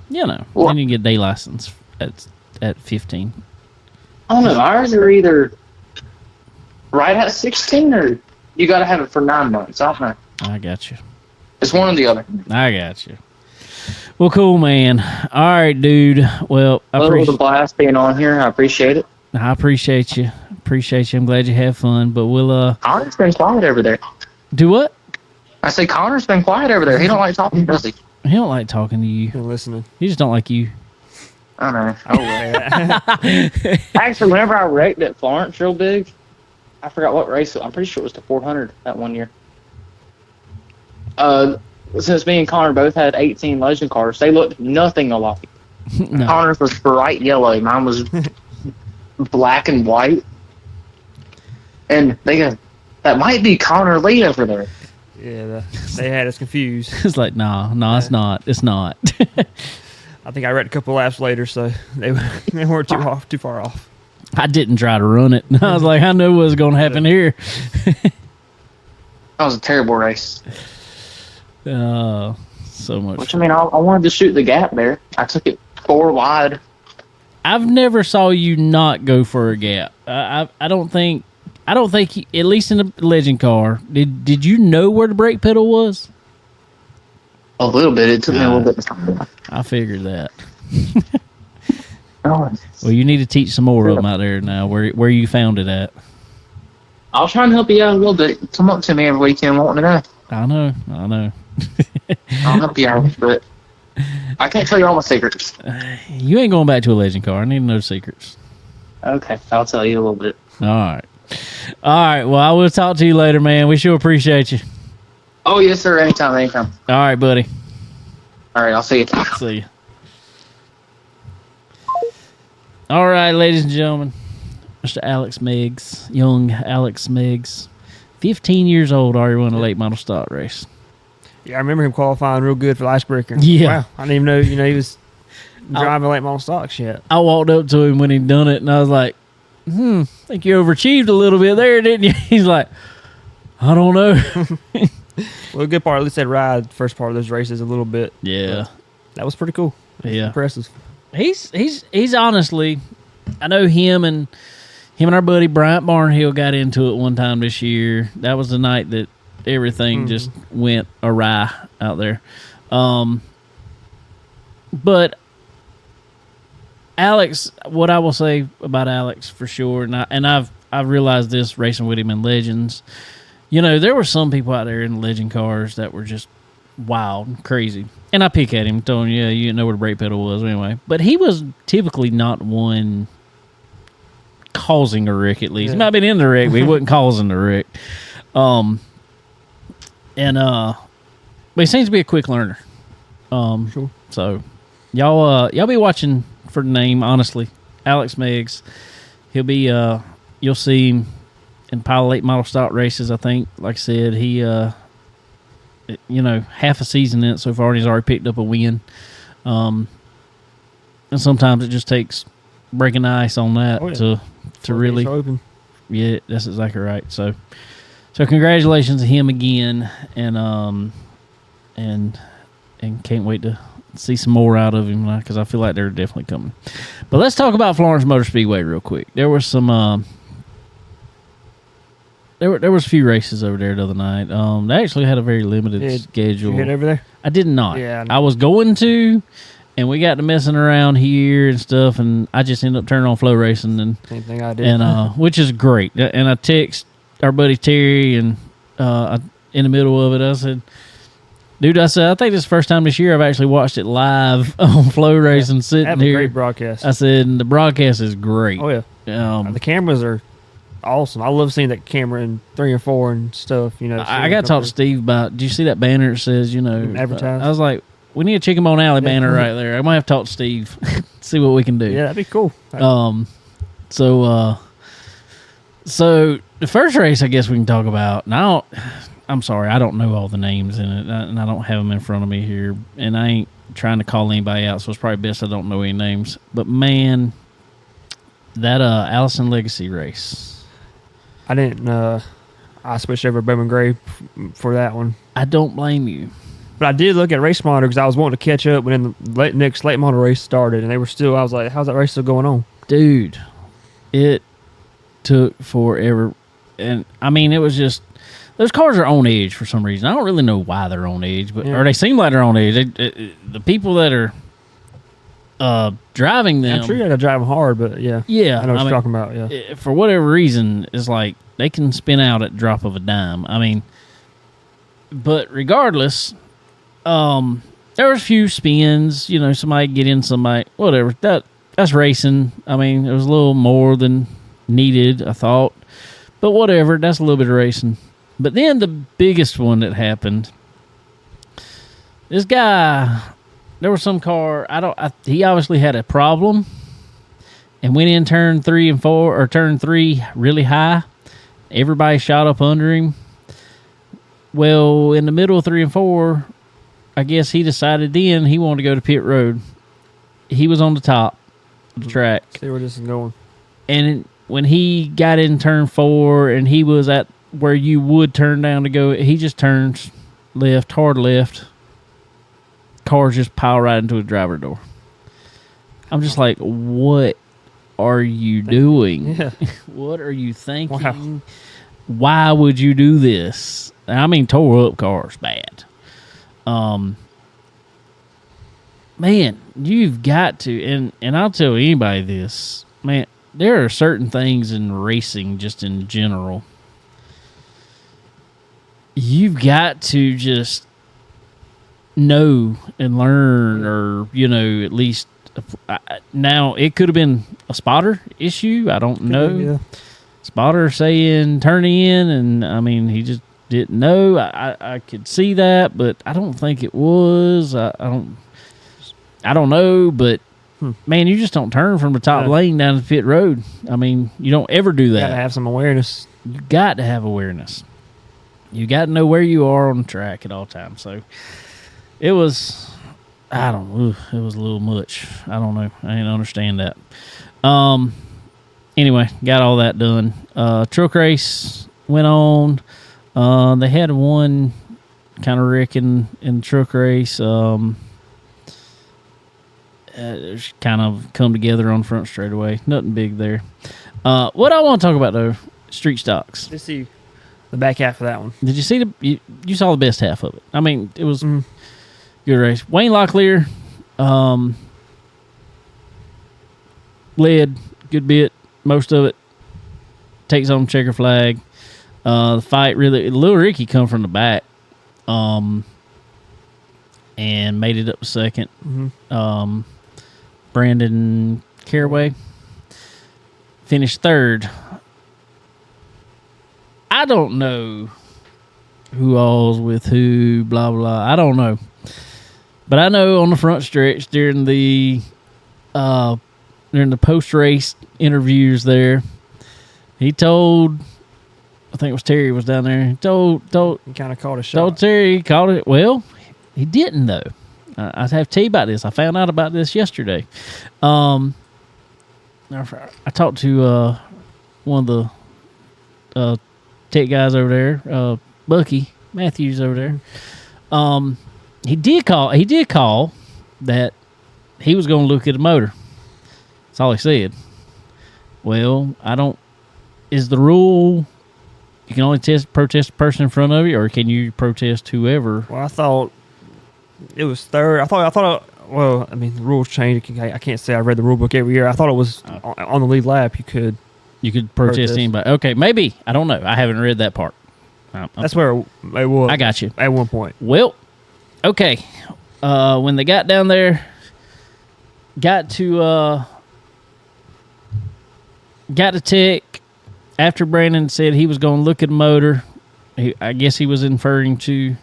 you know, then you get day license at 15. I don't know. Ours are either right at 16 or you got to have it for 9 months. I don't know. I got you. It's one or the other. I got you. Well, cool, man. All right, dude. Well, it was a blast being on here. I appreciate it. I appreciate you. I'm glad you had fun. But we'll Connor's been quiet over there. Do what? I say Connor's been quiet over there. He don't like talking, does he? He don't like talking to you. Been listening. He just don't like you. I know. Oh, yeah. Actually, whenever I wrecked at Florence real big, I forgot what race. I'm pretty sure it was the 400 that one year. Since me and Connor both had 18 Legend cars, they looked nothing alike. No. Connor's was bright yellow. Mine was black and white. And they go, that might be Connor Lee over there. Yeah, they had us confused. It's like, no, it's not. It's not. I think I read a couple laps later, so they weren't too far off. I didn't try to run it. I was like, I knew what was going to happen here. That was a terrible race. So much. Which, I mean, I wanted to shoot the gap there. I took it 4 wide. I've never saw you not go for a gap. I don't think, at least in a Legend car, did you know where the brake pedal was? A little bit. It took me a little bit to time. I figured that. Well, you need to teach some more of them out there now, where you found it at. I'll try and help you out a little bit. Come up to me every weekend wanting to know. I know. I'll help you out, but I can't tell you all my secrets. You ain't going back to a Legend car. I need to know the secrets. Okay, I'll tell you a little bit. All right. Well, I will talk to you later, man. We sure appreciate you. Oh, yes, sir. Anytime. All right, buddy. All right, I'll see you. See you. All right, ladies and gentlemen. Mr. Alex Meggs, young Alex Meggs. 15 years old, already won a late model stock race. Yeah, I remember him qualifying real good for the Icebreaker. Yeah. Wow, I didn't even know, he was driving late model stocks yet. I walked up to him when he'd done it, and I was like, I think you overachieved a little bit there, didn't you? He's like, I don't know. Well, the good part, at least that ride, first part of those races a little bit. Yeah. That was pretty cool. Yeah. Impressive. He's honestly, I know him and our buddy Bryant Barnhill got into it one time this year. That was the night that everything just went awry out there. But Alex, what I will say about Alex for sure, and I've realized this racing with him in Legends. You know, there were some people out there in legend cars that were just wild and crazy. And I pick at him, telling him, yeah, you didn't know where the brake pedal was anyway. But he was typically not one causing a wreck, at least. Yeah. He might have been in the wreck, but he wasn't causing the wreck. But he seems to be a quick learner. Sure. So y'all be watching for the name, honestly. Alex Meggs. He'll be you'll see him in pile late model stock races, I think. Like I said, he half a season in it so far and he's already picked up a win. And sometimes it just takes breaking the ice on that to really open. Yeah, that's exactly right. So congratulations to him again, and can't wait to see some more out of him because I feel like they're definitely coming. But let's talk about Florence Motor Speedway real quick. There was some there was a few races over there the other night. They actually had a very limited schedule. Did you head over there? I did not. Yeah, I was going to, and we got to messing around here and stuff, and I just ended up turning on Flow Racing, and Same thing I did. and which is great. And I text our buddy Terry, and in the middle of it, I said, dude, I think this is the first time this year I've actually watched it live on Flow Racing sitting have here. a great broadcast. I said, the broadcast is great. Oh, yeah. The cameras are awesome. I love seeing that camera in 3 or 4 and stuff. You know, I got to talk to Steve about, do you see that banner that says, advertise? I was like, we need a Chicken Bone Alley banner right there. I might have to talk to Steve, see what we can do. Yeah, that'd be cool. So the first race I guess we can talk about. Now, I'm sorry, I don't know all the names in it, and I don't have them in front of me here, and I ain't trying to call anybody out, so it's probably best I don't know any names. But man, that Allison Legacy race. I didn't. I switched over to Bowman Gray for that one. I don't blame you. But I did look at Race Monitor because I was wanting to catch up when the next late model race started, and they were still. I was like, "How's that race still going on?" Dude, it took forever, and I mean, it was just those cars are on edge for some reason. I don't really know why they're on edge, but or they seem like they're on edge. The people that are driving them, I'm sure you got to drive them hard, but yeah, I know what you're talking about. Yeah, for whatever reason, it's like they can spin out at the drop of a dime. I mean, but regardless, there was a few spins. Somebody get in, somebody whatever. That's racing. I mean, it was a little more than needed, I thought, but whatever. That's a little bit of racing. But then the biggest one that happened, this guy. There was some car. He obviously had a problem, and went in turn 3 and 4 or turn 3 really high. Everybody shot up under him. Well, in the middle of 3 and 4, I guess he decided then he wanted to go to pit road. He was on the top of the track. See where this is going. And when he got in turn 4 and he was at where you would turn down to go, he just turns left, hard left. Cars just pile right into a driver door. I'm just like, what are you doing? Yeah. What are you thinking? Wow. Why would you do this? I mean, tore up cars bad. Man, you've got to, and I'll tell anybody this, man, there are certain things in racing just in general. You've got to just know and learn, or at least now it could have been a spotter issue. I don't know. Yeah. Spotter saying turn in, and I mean he just didn't know. I could see that, but I don't think it was. I don't know, but man, you just don't turn from the top lane down to the pit road. I mean, you don't ever do that. You got to have some awareness. You got to have awareness. You got to know where you are on the track at all times. So it was, it was a little much. I don't know. I didn't understand that. Anyway, got all that done. Truck race went on. They had one kind of wreck in the truck race. It's kind of come together on front straightaway. Nothing big there. What I want to talk about, though, street stocks. Let's see the back half of that one. Did you see you saw the best half of it? I mean, it was good Good race. Wayne Locklear led good bit, most of it. Takes on checker flag. The fight really, Lil Ricky come from the back, and made it up to second. Mm-hmm. Brandon Caraway finished third. I don't know who all's with who, blah blah. I don't know, but I know on the front stretch during the post race interviews there, he told, I think it was Terry was down there. He told He kind of called a shot. told Terry he called it. Well, he didn't though. I have to tell you about this. I found out about this yesterday. I talked to one of the tech guys over there, Bucky Matthews over there. He did call that he was going to look at a motor. That's all he said. Well, is the rule you can only protest the person in front of you, or can you protest whoever? Well, I thought it was third. I thought. Well, I mean, the rules change. I can't say I read the rule book every year. I thought it was on the lead lap. You could protest anybody. Okay, maybe. I don't know. I haven't read that part. That's where it was. I got you. At one point. Well, okay. When they got down there, got to Tech, after Brandon said he was going to look at the motor, I guess he was inferring to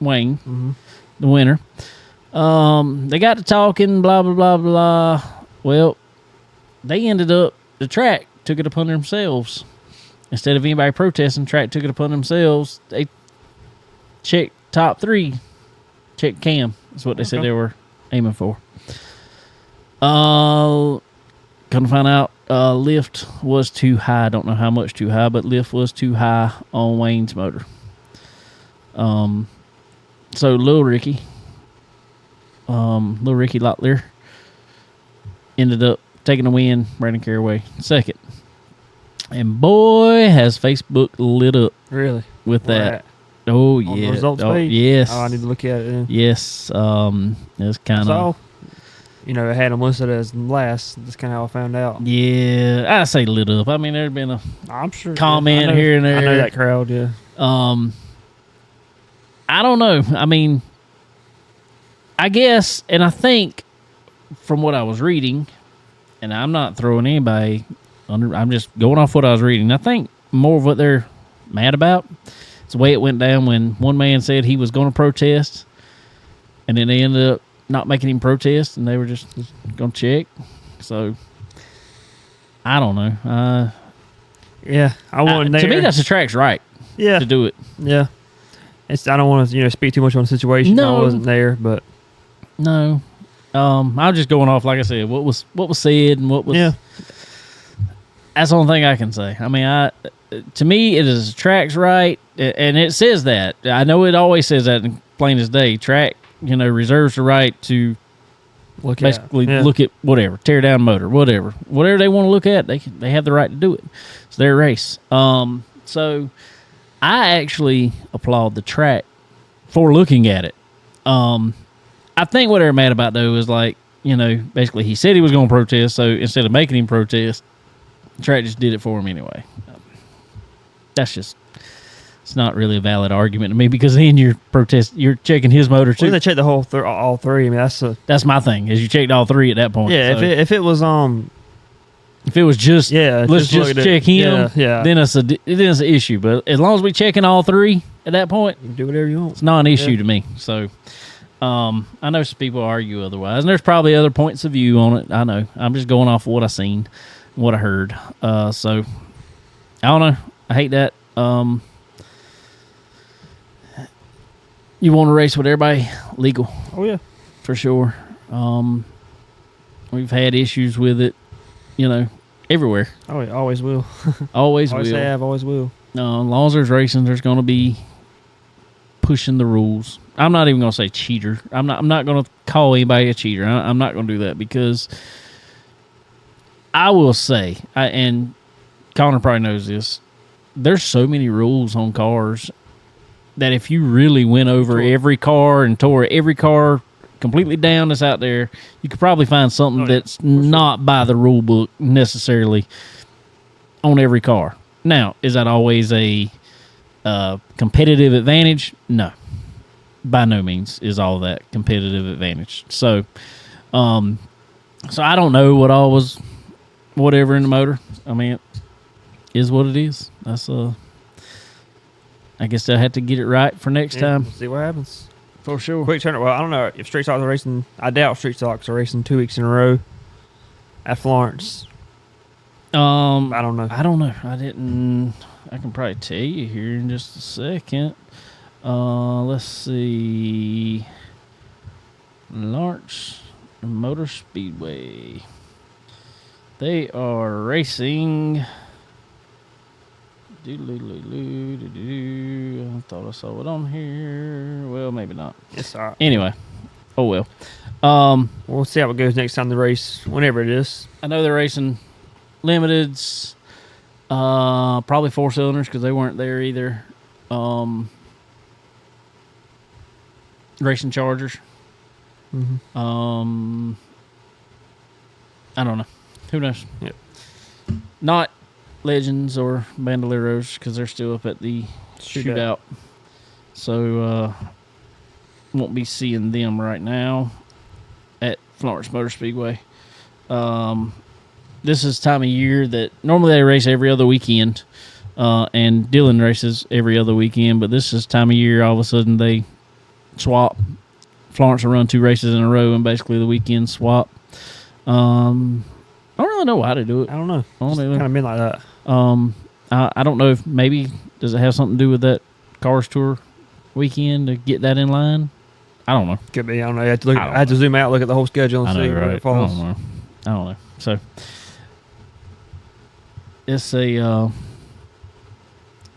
Wayne, the winner. They got to talking, blah, blah, blah, blah. Well, they ended up, the track took it upon themselves. Instead of anybody protesting, track took it upon themselves. They checked top three. Checked cam. That's what they said they were aiming for. Come to find out, lift was too high. I don't know how much too high, but lift was too high on Wayne's motor. So Lil Ricky Locklear ended up taking the win. Brandon Caraway second. And boy, has Facebook lit up. Really? With that. Right. Oh, On yeah. the results oh, page? yes. Oh, I need to look at it then. Yes. It's kind of. So, it had them listed as last. That's kind of how I found out. Yeah, I say lit up. I mean, there'd been a I'm sure comment here and there. I know that crowd, yeah. I don't know. I mean, I guess, and I think from what I was reading, and I'm not throwing anybody under, I'm just going off what I was reading. I think more of what they're mad about is the way it went down when one man said he was going to protest, and then they ended up not making him protest, and they were just going to check. So, I don't know. Yeah, I wasn't there. To me, that's the track's right to do it. Yeah. I don't want to speak too much on the situation. No. I wasn't there, but no. I was just going off, like I said, what was said and what was. Yeah. That's the only thing I can say. I mean, to me, it is track's right, and it says that. I know it always says that in plain as day. Track, reserves the right to look at whatever, tear down motor, whatever they want to look at. They have the right to do it. It's their race. So I actually applaud the track for looking at it. I think what they're mad about though is basically he said he was going to protest, so instead of making him protest, the track just did it for him anyway. It's not really a valid argument to me, because then you're checking his motor too. Well, they checked the whole all three. I mean, that's my thing, is you checked all three at that point. Yeah, so if it was just let's just check him, then it's an issue. But as long as we checking all three at that point, you can do whatever you want. It's not an issue to me. So I know some people argue otherwise, and there's probably other points of view on it. I know. I'm just going off of what I seen, what I heard. So I don't know. I hate that. You want to race with everybody legal. Oh, yeah. For sure. We've had issues with it, everywhere. Oh, yeah, always will. Always will. Always have, always will. No, as long as there's racing, there's going to be pushing the rules. I'm not even going to say cheater. I'm not going to call anybody a cheater. I'm not going to do that, because I will say, and Connor probably knows this, there's so many rules on cars that if you really went over every car and tore every car completely down that's out there, you could probably find something that's not by the rule book necessarily on every car. Now, is that always a competitive advantage? No. By no means is all that competitive advantage. So, so I don't know what all was whatever in the motor. I mean, it is what it is. That's I guess they'll have to get it right for next time. We'll see what happens. For sure. Quick turn. Well, I don't know if Street Stocks are racing. I doubt Street Stocks are racing 2 weeks in a row at Florence. I don't know. I didn't. I can probably tell you here in just a second. Let's see. Florence Motor Speedway. They are racing. I thought I saw it on here. Well, maybe not. It's all right. Anyway. Oh, well. We'll see how it goes next time they race, whenever it is. I know they're racing limiteds. Probably 4-cylinders because they weren't there either. Racing Chargers. Mm-hmm. I don't know. Who knows? Yep. Not Legends or Bandoleros because they're still up at the shootout. So won't be seeing them right now at Florence Motor Speedway. This is time of year that normally they race every other weekend, and Dylan races every other weekend, but this is time of year all of a sudden they swap. Florence will run 2 races in a row and basically the weekend swap. I don't really know why to do it. I don't know. It's kind of been like that. I don't know if maybe does it have something to do with that Cars Tour weekend to get that in line. I don't know. Could be. I don't know. I had to zoom out, look at the whole schedule, and see where it falls. I don't know. So it's a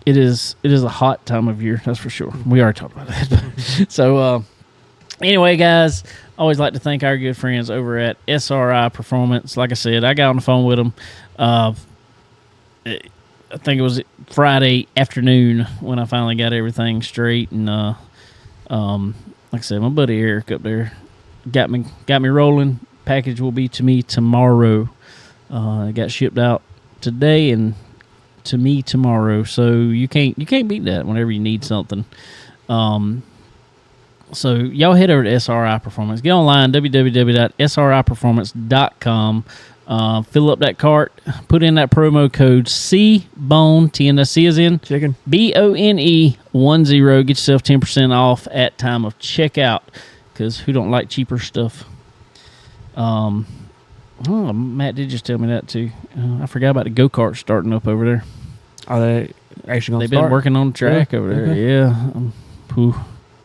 it is a hot time of year, that's for sure. We already talked about that. So anyway, guys, always like to thank our good friends over at SRI Performance. Like I said, I got on the phone with them. I think it was Friday afternoon when I finally got everything straight, and like I said, my buddy Eric up there got me rolling. Package will be to me tomorrow. It got shipped out today and to me tomorrow. So you can't beat that whenever you need something. So y'all head over to SRI Performance. Get online, www.sriperformance.com. Fill up that cart. Put in that promo code CBONE, T C as in chicken, BONE 10. Get yourself 10% off at time of checkout. Because who don't like cheaper stuff? Matt did just tell me that too. I forgot about the go-kart starting up over there. Are they actually going to start? They've been working on the track over there. Okay. Yeah.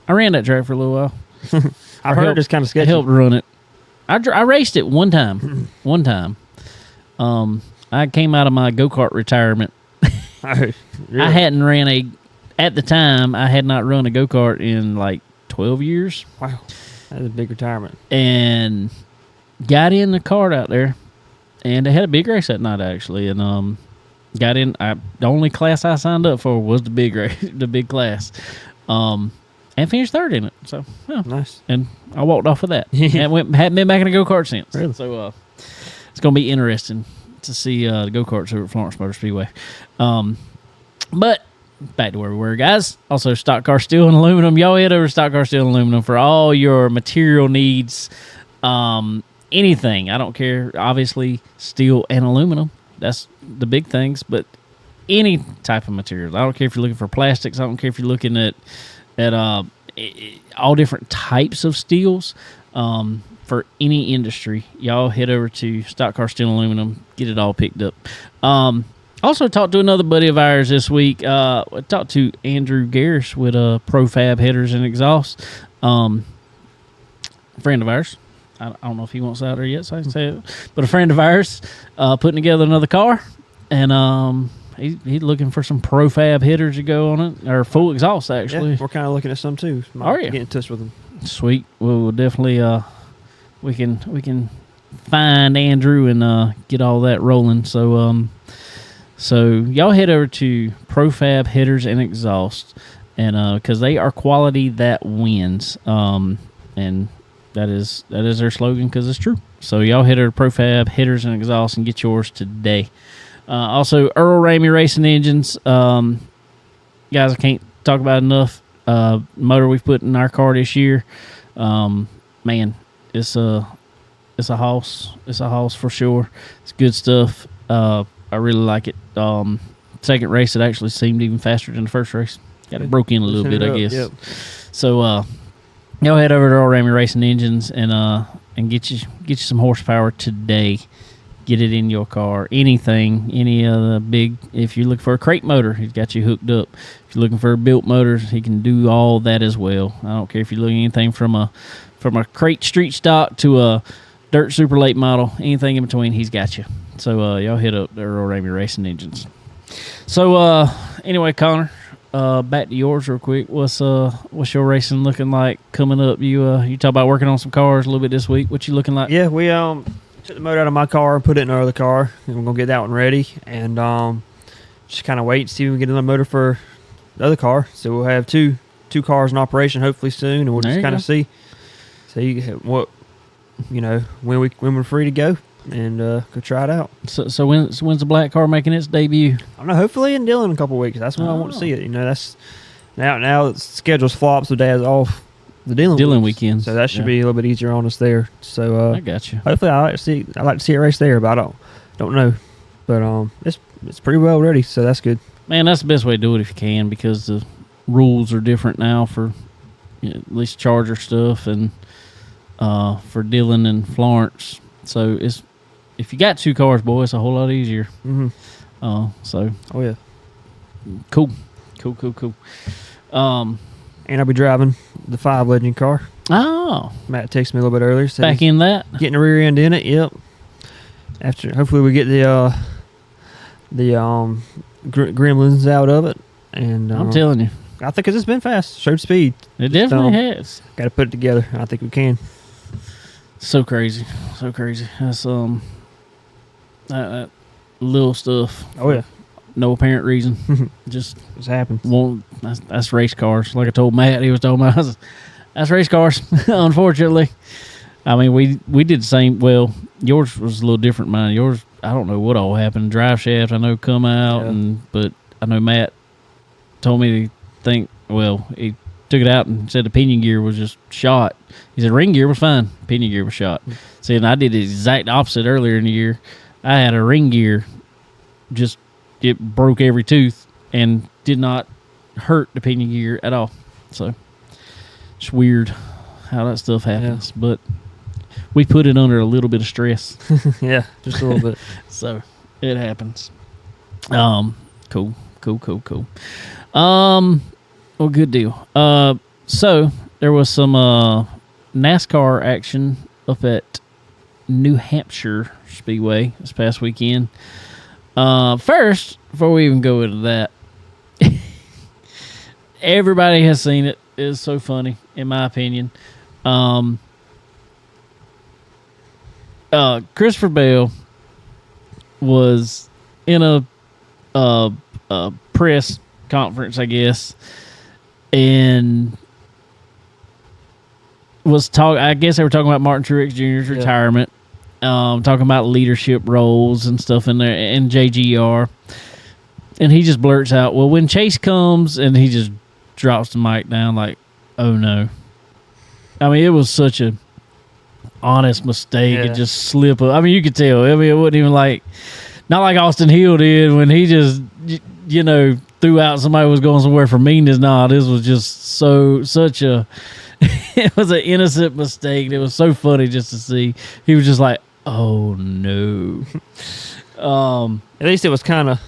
I ran that track for a little while. I've heard it's kind of sketchy. I helped run it. I raced it one time. I came out of my go-kart retirement. Really? I hadn't at the time, I had not run a go-kart in like 12 years. Wow. That's a big retirement. And got in the kart out there, and they had a big race that night, actually. And got in. The only class I signed up for was the big race, the big class. And finished third in it. So, yeah. Nice. And I walked off of that. Hadn't been back in a go-kart since. Really? So, it's going to be interesting to see the go-karts over at Florence Motor Speedway. But back to where we were, guys. Also, Stock Car Steel and Aluminum. Y'all head over to Stock Car Steel and Aluminum for all your material needs. Anything. I don't care. Obviously, steel and aluminum. That's the big things. But any type of material. I don't care if you're looking for plastics. I don't care if you're looking at all different types of steels for any industry. Y'all head over to Stock Car Steel and Aluminum. Get it all picked up. Also talked to another buddy of ours this week. I talked to Andrew Garris with Profab Headers and Exhaust. Friend of ours. I don't know if he wants out there yet, so I can say it. But a friend of ours putting together another car. And he's looking for some Profab headers to go on it, or full exhaust, actually. Yeah, we're kind of looking at some, too. Are you? Get in touch with them. Sweet. We'll definitely, we can find Andrew and get all that rolling. So y'all head over to Profab Headers and Exhaust, and because they are quality that wins, and that is their slogan because it's true. So y'all hit her Profab headers and exhaust and get yours today. Also, Earl Ramey Racing Engines, guys, I can't talk about enough. Motor we've put in our car this year, man, it's a house. It's a house for sure. It's good stuff. I really like it. Second race, it actually seemed even faster than the first race. Got it broke in a little bit, I guess. Yep. So, y'all head over to Earl Ramey Racing Engines and get you some horsepower today. Get it in your car. Anything, any other big. If you're looking for a crate motor, he's got you hooked up. If you're looking for a built motor, he can do all that as well. I don't care if you're looking at anything from a crate street stock to a dirt super late model, anything in between, he's got you. So y'all hit up the Earl Ramey Racing Engines. So anyway, Connor, back to yours real quick. What's your racing looking like coming up? You talk about working on some cars a little bit this week. What you looking like? Yeah, we took the motor out of my car and put it in our other car, and we're gonna get that one ready, and just kind of wait and see if we can get another motor for the other car. So we'll have two cars in operation hopefully soon, and we'll just kind of see what when we're free to go and go try it out. So when's the black car making its debut? I don't know. Hopefully in Dillon in a couple of weeks. That's when I want to see it. That's now the schedule's flopped, so Dad's off the Dillon weekends. So that should be a little bit easier on us there. So I got you. Hopefully I like to see it race there, but I don't know. But it's pretty well ready, so that's good. Man, that's the best way to do it if you can, because the rules are different now for at least Charger stuff and for Dillon and Florence. So if you got two cars, boy, it's a whole lot easier. Mm-hmm. Oh yeah, cool. And I'll be driving the 5 Legend car. Oh, Matt texted me a little bit earlier. Back in that, getting the rear end in it. Yep. After hopefully we get the gremlins out of it, and I'm telling you, I think 'cause it's been fast, showed speed. It definitely has. Got to put it together. I think we can. So crazy. That's that little stuff. Oh yeah. No apparent reason. Just happens. That's race cars. Like I told Matt, he was talking about, that's race cars. Unfortunately, I mean we did the same. Well, yours was a little different. Mine, yours, I don't know what all happened. Drive shaft, I know, come out, but I know Matt told me to think. Well, he took it out and said the pinion gear was just shot. He said ring gear was fine, pinion gear was shot. See, and I did the exact opposite earlier in the year. I had a ring gear, just it broke every tooth and did not hurt the pinion gear at all. So it's weird how that stuff happens, but we put it under a little bit of stress. Yeah, just a little bit. So it happens. Cool. Well, good deal. So there was some NASCAR action up at New Hampshire Speedway this past weekend. First, before we even go into that, everybody has seen it. It's so funny, in my opinion. Christopher Bell was in a press conference, I guess, and I guess they were talking about Martin Truex Jr.'s retirement, talking about leadership roles and stuff in there, and JGR. And he just blurts out, well, when Chase comes, and he just drops the mic down like, oh no. I mean, it was such a honest mistake. It just slip up. I mean, you could tell. I mean, it wasn't even not like Austin Hill did when he just, threw out somebody who was going somewhere for meanness. Nah, this was just such a, it was an innocent mistake. It was so funny just to see. He was just like, oh no. At least it was kind of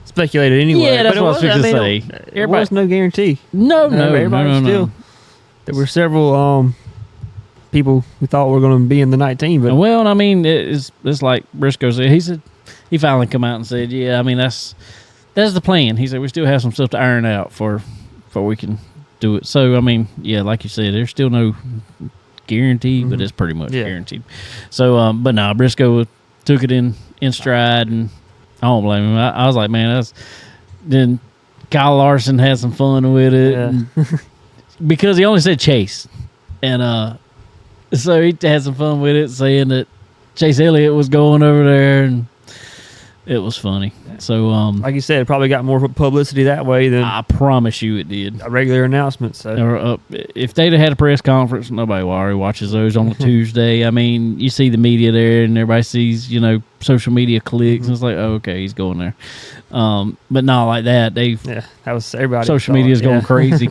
speculated anyway. Yeah, that's what I was fixing to say. There was no guarantee. No. Everybody still. There were several people who thought were going to be in the 19. But well, I mean, it's like Briscoe said. He said he finally come out and said, yeah, I mean, that's the plan. He said we still have some stuff to iron out before we can do it. So, I mean, yeah, like you said, there's still no guarantee, but it's pretty much guaranteed. So, but no, Briscoe took it in stride, and I don't blame him. I was like, man, then Kyle Larson had some fun with it because he only said Chase, and so he had some fun with it, saying that Chase Elliott was going over there, and it was funny. So, like you said, it probably got more publicity that way than I promise you it did. a regular announcement. So, If they'd have had a press conference, nobody already watches those on a Tuesday. I mean, you see the media there, and everybody sees, social media clicks, and it's like, oh, okay, he's going there. But not like that. that was everybody. Social media is going crazy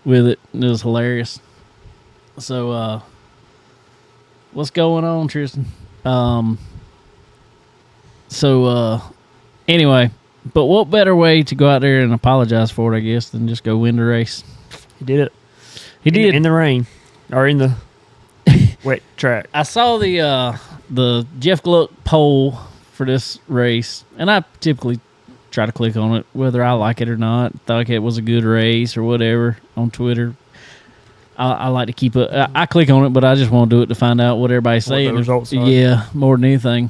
with it. It was hilarious. So, what's going on, Tristan? Anyway, but what better way to go out there and apologize for it, I guess, than just go win the race? He did it. He did. In the rain. Or in the wet track. I saw the Jeff Gluck poll for this race, and I typically try to click on it, whether I like it or not. Thought it was a good race or whatever on Twitter. I like to keep it. I click on it, but I just want to do it to find out what everybody's saying. The results are. Yeah, more than anything.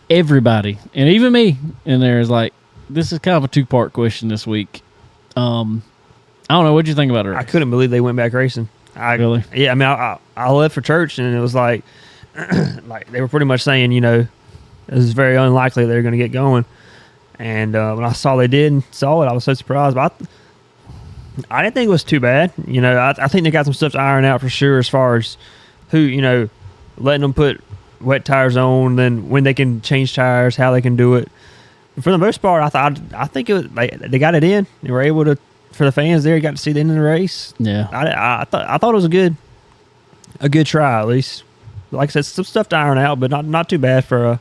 Everybody, and even me in there, is like, this is kind of a two-part question this week. I don't know. What'd you think about it? I couldn't believe they went back racing. Really? Yeah, I mean, I left for church, and it was like, like they were pretty much saying, it was very unlikely they were going to get going. And when I saw they did and saw it, I was so surprised. But I didn't think it was too bad. I think they got some stuff to iron out for sure as far as who, letting them put wet tires on, then when they can change tires, how they can do it. And for the most part, I think it was they got it in. They were able to, for the fans there, got to see the end of the race. Yeah, I thought it was a good try at least. Like I said, some stuff to iron out, but not too bad for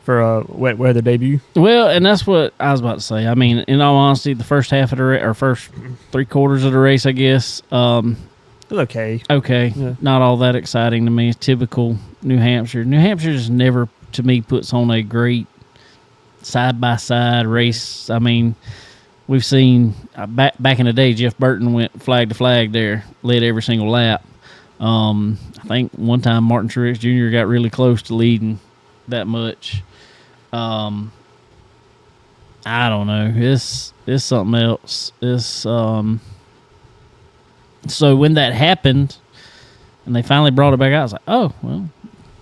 a wet weather debut. Well, and that's what I was about to say. I mean, in all honesty, the first half of the or first 3/4 of the race, I guess, it was okay. Okay, Yeah. Not all that exciting to me. It's typical New Hampshire. New Hampshire just never, to me, puts on a great side-by-side race. I mean, we've seen back in the day, Jeff Burton went flag to flag there, led every single lap. I think one time Martin Truex Jr. got really close to leading that much. I don't know. It's something else. So when that happened and they finally brought it back out, I was like, oh, well,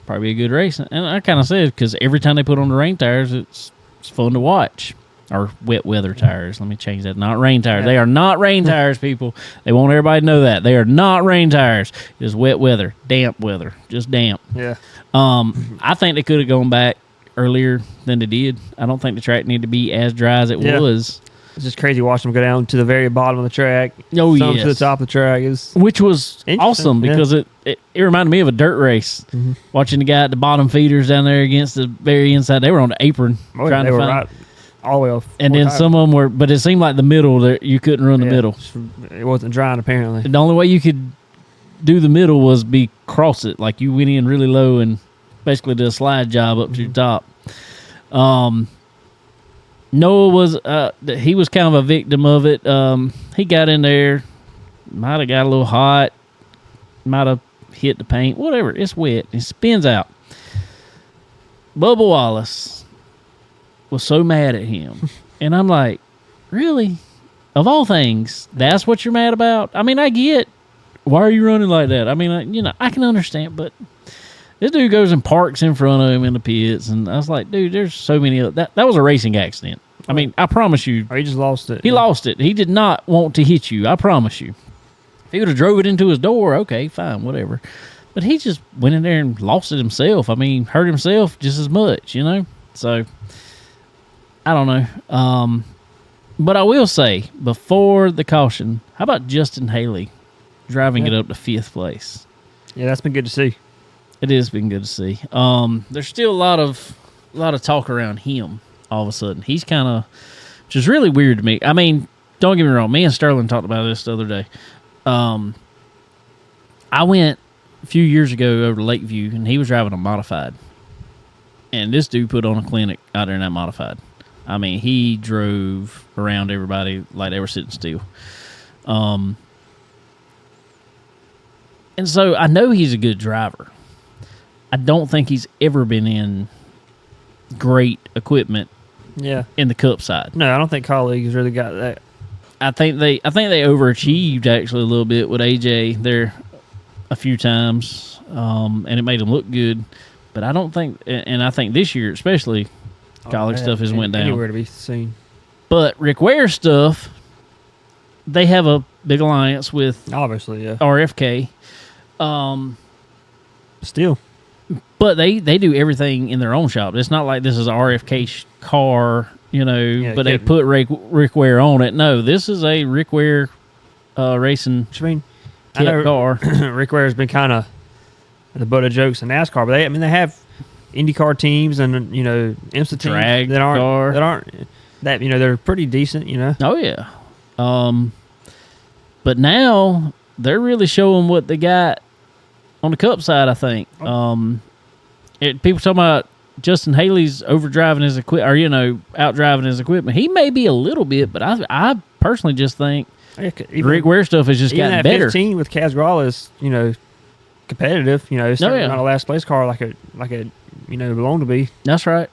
probably a good race. And I kind of said, because every time they put on the rain tires, it's fun to watch. Or wet weather tires. Let me change that. Not rain tires. Yeah. They are not rain tires, people. They want everybody to know that. They are not rain tires. It's wet weather. Damp weather. Just damp. Yeah. I think they could have gone back earlier than they did. I don't think the track needed to be as dry as it was. It's just crazy watching them go down to the very bottom of the track. Oh, some yes. to the top of the track. Which was awesome because it reminded me of a dirt race. Mm-hmm. Watching the guy at the bottom feeders down there against the very inside. They were on the apron trying to find. Right all the way off. And then some of them were, but it seemed like the middle, that you couldn't run the middle. It wasn't drying, apparently. The only way you could do the middle was be cross it. Like you went in really low and basically did a slide job up to the top. Noah was he was kind of a victim of it. He got in there, might have got a little hot, might have hit the paint, whatever. It's wet. It spins out. Bubba Wallace was so mad at him. And I'm like, really? Of all things, that's what you're mad about? I mean, I get, why are you running like that? I mean, I can understand, but this dude goes and parks in front of him in the pits, and I was like, dude, there's so many that was a racing accident. I mean, I promise you. Or he just lost it. He lost it. He did not want to hit you. I promise you. If he would have drove it into his door, okay, fine, whatever. But he just went in there and lost it himself. I mean, hurt himself just as much, So, I don't know. But I will say, before the caution, how about Justin Haley driving it up to 5th place? Yeah, that's been good to see. It has been good to see. There's still a lot of talk around him all of a sudden. He's kind of, which is really weird to me. I mean, don't get me wrong. Me and Sterling talked about this the other day. I went a few years ago over to Lakeview, and he was driving a modified. And this dude put on a clinic out there in that modified. I mean, he drove around everybody like they were sitting still. And so I know he's a good driver. I don't think he's ever been in great equipment Yeah. in the Cup side. No, I don't think Colleague has really got that. I think they overachieved actually a little bit with AJ there a few times, and it made them look good. But I don't think, and I think this year especially, Colleague stuff has went down. Anywhere to be seen. But Rick Ware stuff, they have a big alliance with Obviously, yeah. RFK. Still. But they do everything in their own shop. It's not like this is a RFK car, but they put Rick Ware on it. No, this is a Rick Ware racing I know car. Rick Ware has been kind of the butt of jokes in NASCAR, but they have IndyCar teams and IMSA teams Drag that aren't car. they're pretty decent. Oh yeah. But now they're really showing what they got on the Cup side, I think. People talking about Justin Haley's overdriving his equipment, or outdriving his equipment. He may be a little bit, but I personally just think Rick Ware stuff has just gotten better. 15 with Kaz Gralla is competitive. It's certainly not a last place car like it belonged to be. That's right.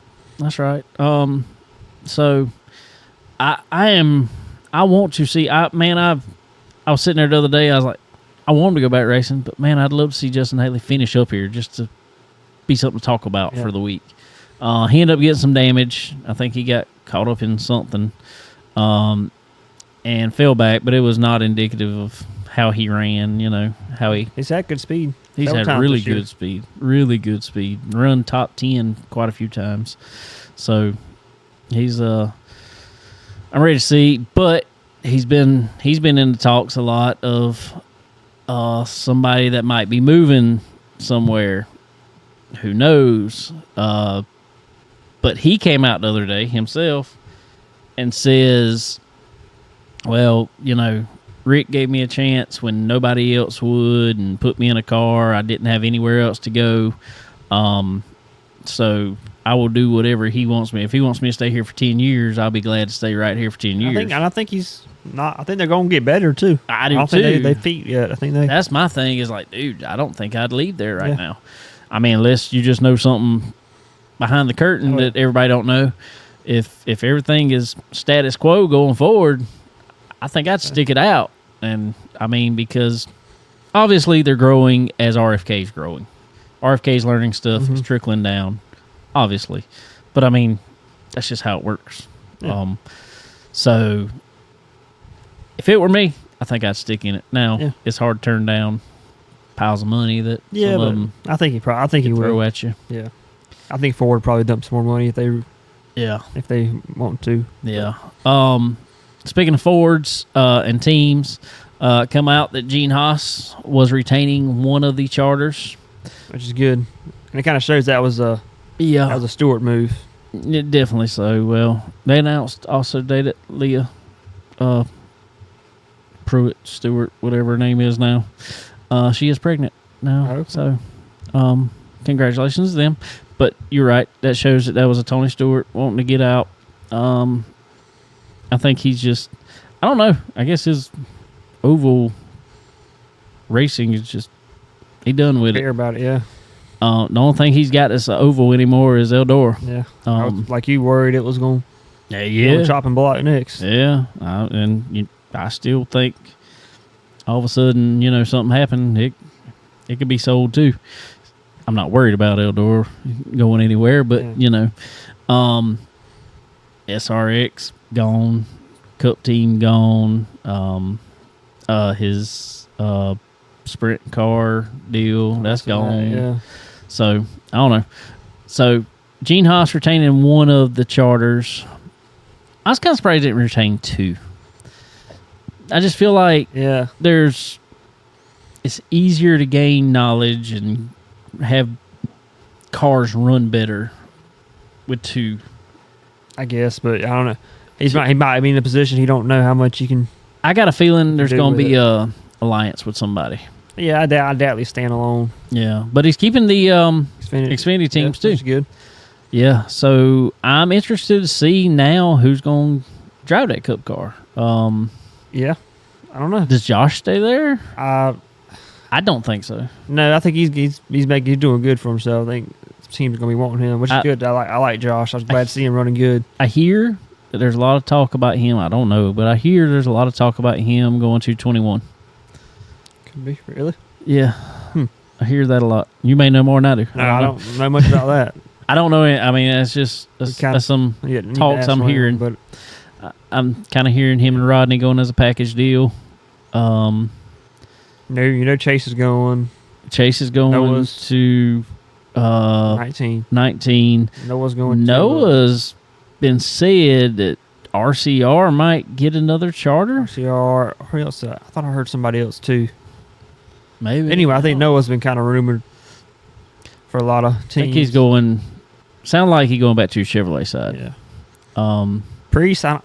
So I want to see. I was sitting there the other day. I was like, I want him to go back racing, but man, I'd love to see Justin Haley finish up here just to be something to talk about for the week. He ended up getting some damage. I think he got caught up in something and fell back, but it was not indicative of how he ran. He's had good speed. He's had really good speed. Really good speed. Run top 10 quite a few times. So he's I'm ready to see, but he's been in the talks a lot of somebody that might be moving somewhere. Who knows? But he came out the other day himself and says, well, Rick gave me a chance when nobody else would and put me in a car. I didn't have anywhere else to go. So I will do whatever he wants me. If he wants me to stay here for 10 years, I'll be glad to stay right here for 10 years. I think he's not. I think they're going to get better, too. I do, don't too. think they peaked yet. I think That's my thing is like, dude, I don't think I'd leave there right now. I mean, unless you just know something behind the curtain that everybody don't know. If everything is status quo going forward, I think I'd stick it out. And, I mean, because obviously they're growing as RFK's growing. RFK's learning stuff. It's trickling down, obviously. But, I mean, that's just how it works. Yeah. So, if it were me, I think I'd stick in it. Now, it's hard to turn down piles of money that some of them I think he would throw at you. Yeah, I think Ford probably dump some more money if they want to. Yeah. Speaking of Fords and teams, come out that Gene Haas was retaining one of the charters, which is good, and it kind of shows that was a Stewart move. It definitely so. Well, they announced also dated Leah Pruitt Stewart, whatever her name is now. She is pregnant now, so congratulations to them. But you're right. That shows that was a Tony Stewart wanting to get out. I think he's just, I don't know. I guess his oval racing is just, he done with it. Care about it, yeah. The only thing he's got that's oval anymore is Eldora. Yeah. I was, like you worried it was going to chop and block next. Yeah. I still think all of a sudden, something happened. It could be sold too. I'm not worried about Eldora going anywhere, but SRX gone, Cup team gone, his sprint car deal that's gone. Yeah. So I don't know. So Gene Haas retaining one of the charters. I was kind of surprised he didn't retain two. I just feel like it's easier to gain knowledge and have cars run better with two. I guess, but I don't know. He might be in a position he don't know how much he can. I got a feeling there's going to be a alliance with somebody. Yeah, I doubt he's staying alone. Yeah, but he's keeping the Xfinity teams too. That's good. Yeah, so I'm interested to see now who's going to drive that Cup car. Yeah, I don't know. Does Josh stay there? I don't think so. No, I think he's doing good for himself. I think teams are going to be wanting him, which is I- good. I like Josh. I was glad to see him running good. I hear that there's a lot of talk about him. I don't know, but I hear there's a lot of talk about him going to 21. Could be. Really? Yeah. I hear that a lot. You may know more than I do. No, I don't know much about that. I don't know. I mean, that's that's some Yeah, need to talks ask I'm him, hearing. but I'm kind of hearing him and Rodney going as a package deal. no, Chase is going Chase is going Noah's- to 19. 19. Noah's going. Noah's been said that RCR might get another charter. to RCR. Who else? I thought I heard somebody else too. Maybe. Anyway, I think Noah's been kind of rumored for a lot of teams. I think he's going. Sound like he's going back to your Chevrolet side. Yeah. Priest, I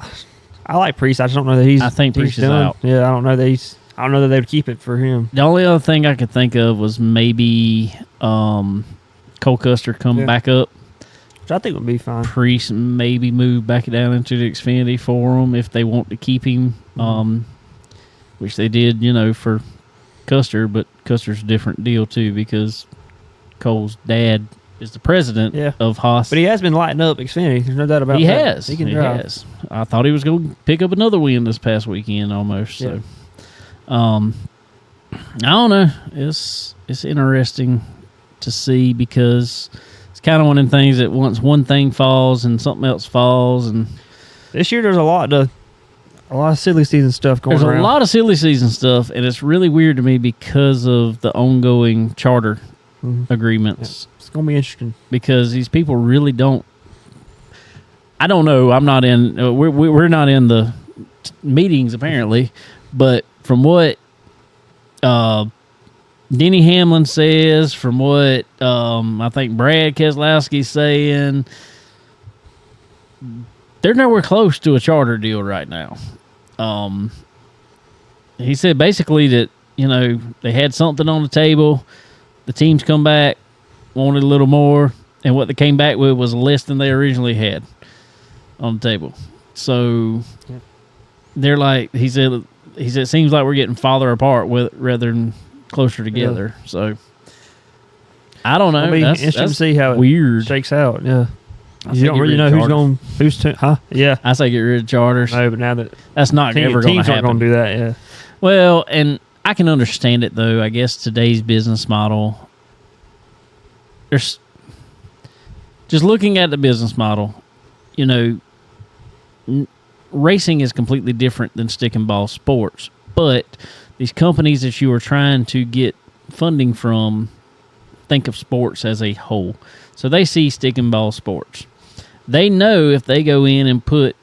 like Priest. I just don't know that he's. I think he's Priest is done. out. Yeah, I don't know that he's. I don't know that they would keep it for him. The only other thing I could think of was maybe Cole Custer come back up. Which I think would be fine. Priest maybe move back down into the Xfinity for him if they want to keep him, which they did, for Custer, but Custer's a different deal too because Cole's dad is the president of Haas. But he has been lighting up Xfinity. There's no doubt about He that. has. He can He drive. has. I thought he was going to pick up another win this past weekend almost. Yeah. So, I don't know. It's interesting to see because it's kind of one of them things that once one thing falls and something else falls, and This year there's a lot of silly season stuff going there's around. a lot of silly season stuff, and it's really weird to me because of the ongoing charter agreements. It's going to be interesting. Because these people really don't. I don't know. I'm not in. We're not in the meetings apparently, but from what Denny Hamlin says, from what I think Brad Keselowski's saying, they're nowhere close to a charter deal right now. He said basically that they had something on the table. The teams come back, wanted a little more, and what they came back with was less than they originally had on the table. So they're like, he said, it seems like we're getting farther apart rather than closer together. Yeah. So I don't know. It'll be interesting to see how it weird shakes out. Yeah, you don't really know who's going. Huh? Yeah, I say get rid of charters. No, but now that that's not ever going to happen. Teams aren't going to do that. Yeah. Well, and I can understand it though. I guess today's business model. There's just looking at the business model. Racing is completely different than stick and ball sports, but these companies that you are trying to get funding from think of sports as a whole. So they see stick and ball sports. They know if they go in and put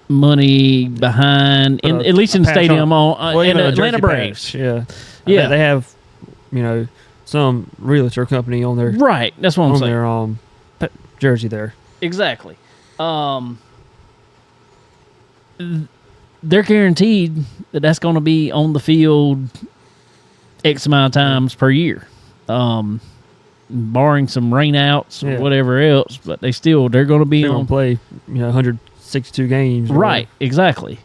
money behind, at least in the stadium, in the Atlanta Braves. Yeah. Yeah. They have, some realtor company on their right. That's what I'm saying. On their jersey there. Exactly. They're guaranteed that that's going to be on the field X amount of times per year, barring some rainouts or whatever else. But they're going to be on play, 162 games. Right. Exactly.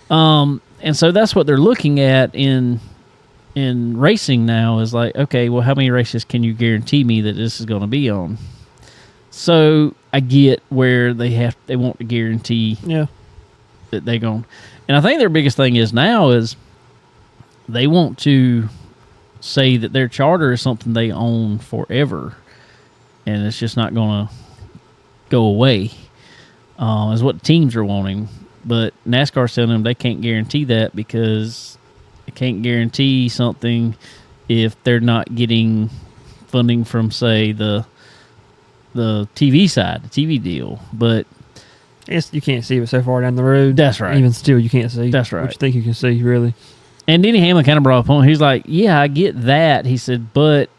And so that's what they're looking at in racing now is like, okay, well, how many races can you guarantee me that this is going to be on? So I get where they want to guarantee that they're going. And I think their biggest thing is now is they want to say that their charter is something they own forever, and it's just not going to go away, is what teams are wanting. But NASCAR's telling them they can't guarantee that because they can't guarantee something if they're not getting funding from, say, the TV side, the TV deal. But you can't see it so far down the road. That's right. Even still, you can't see. That's right. What you think you can see, really. And Denny Hamlin kind of brought up a point. He's like, yeah, I get that. He said, but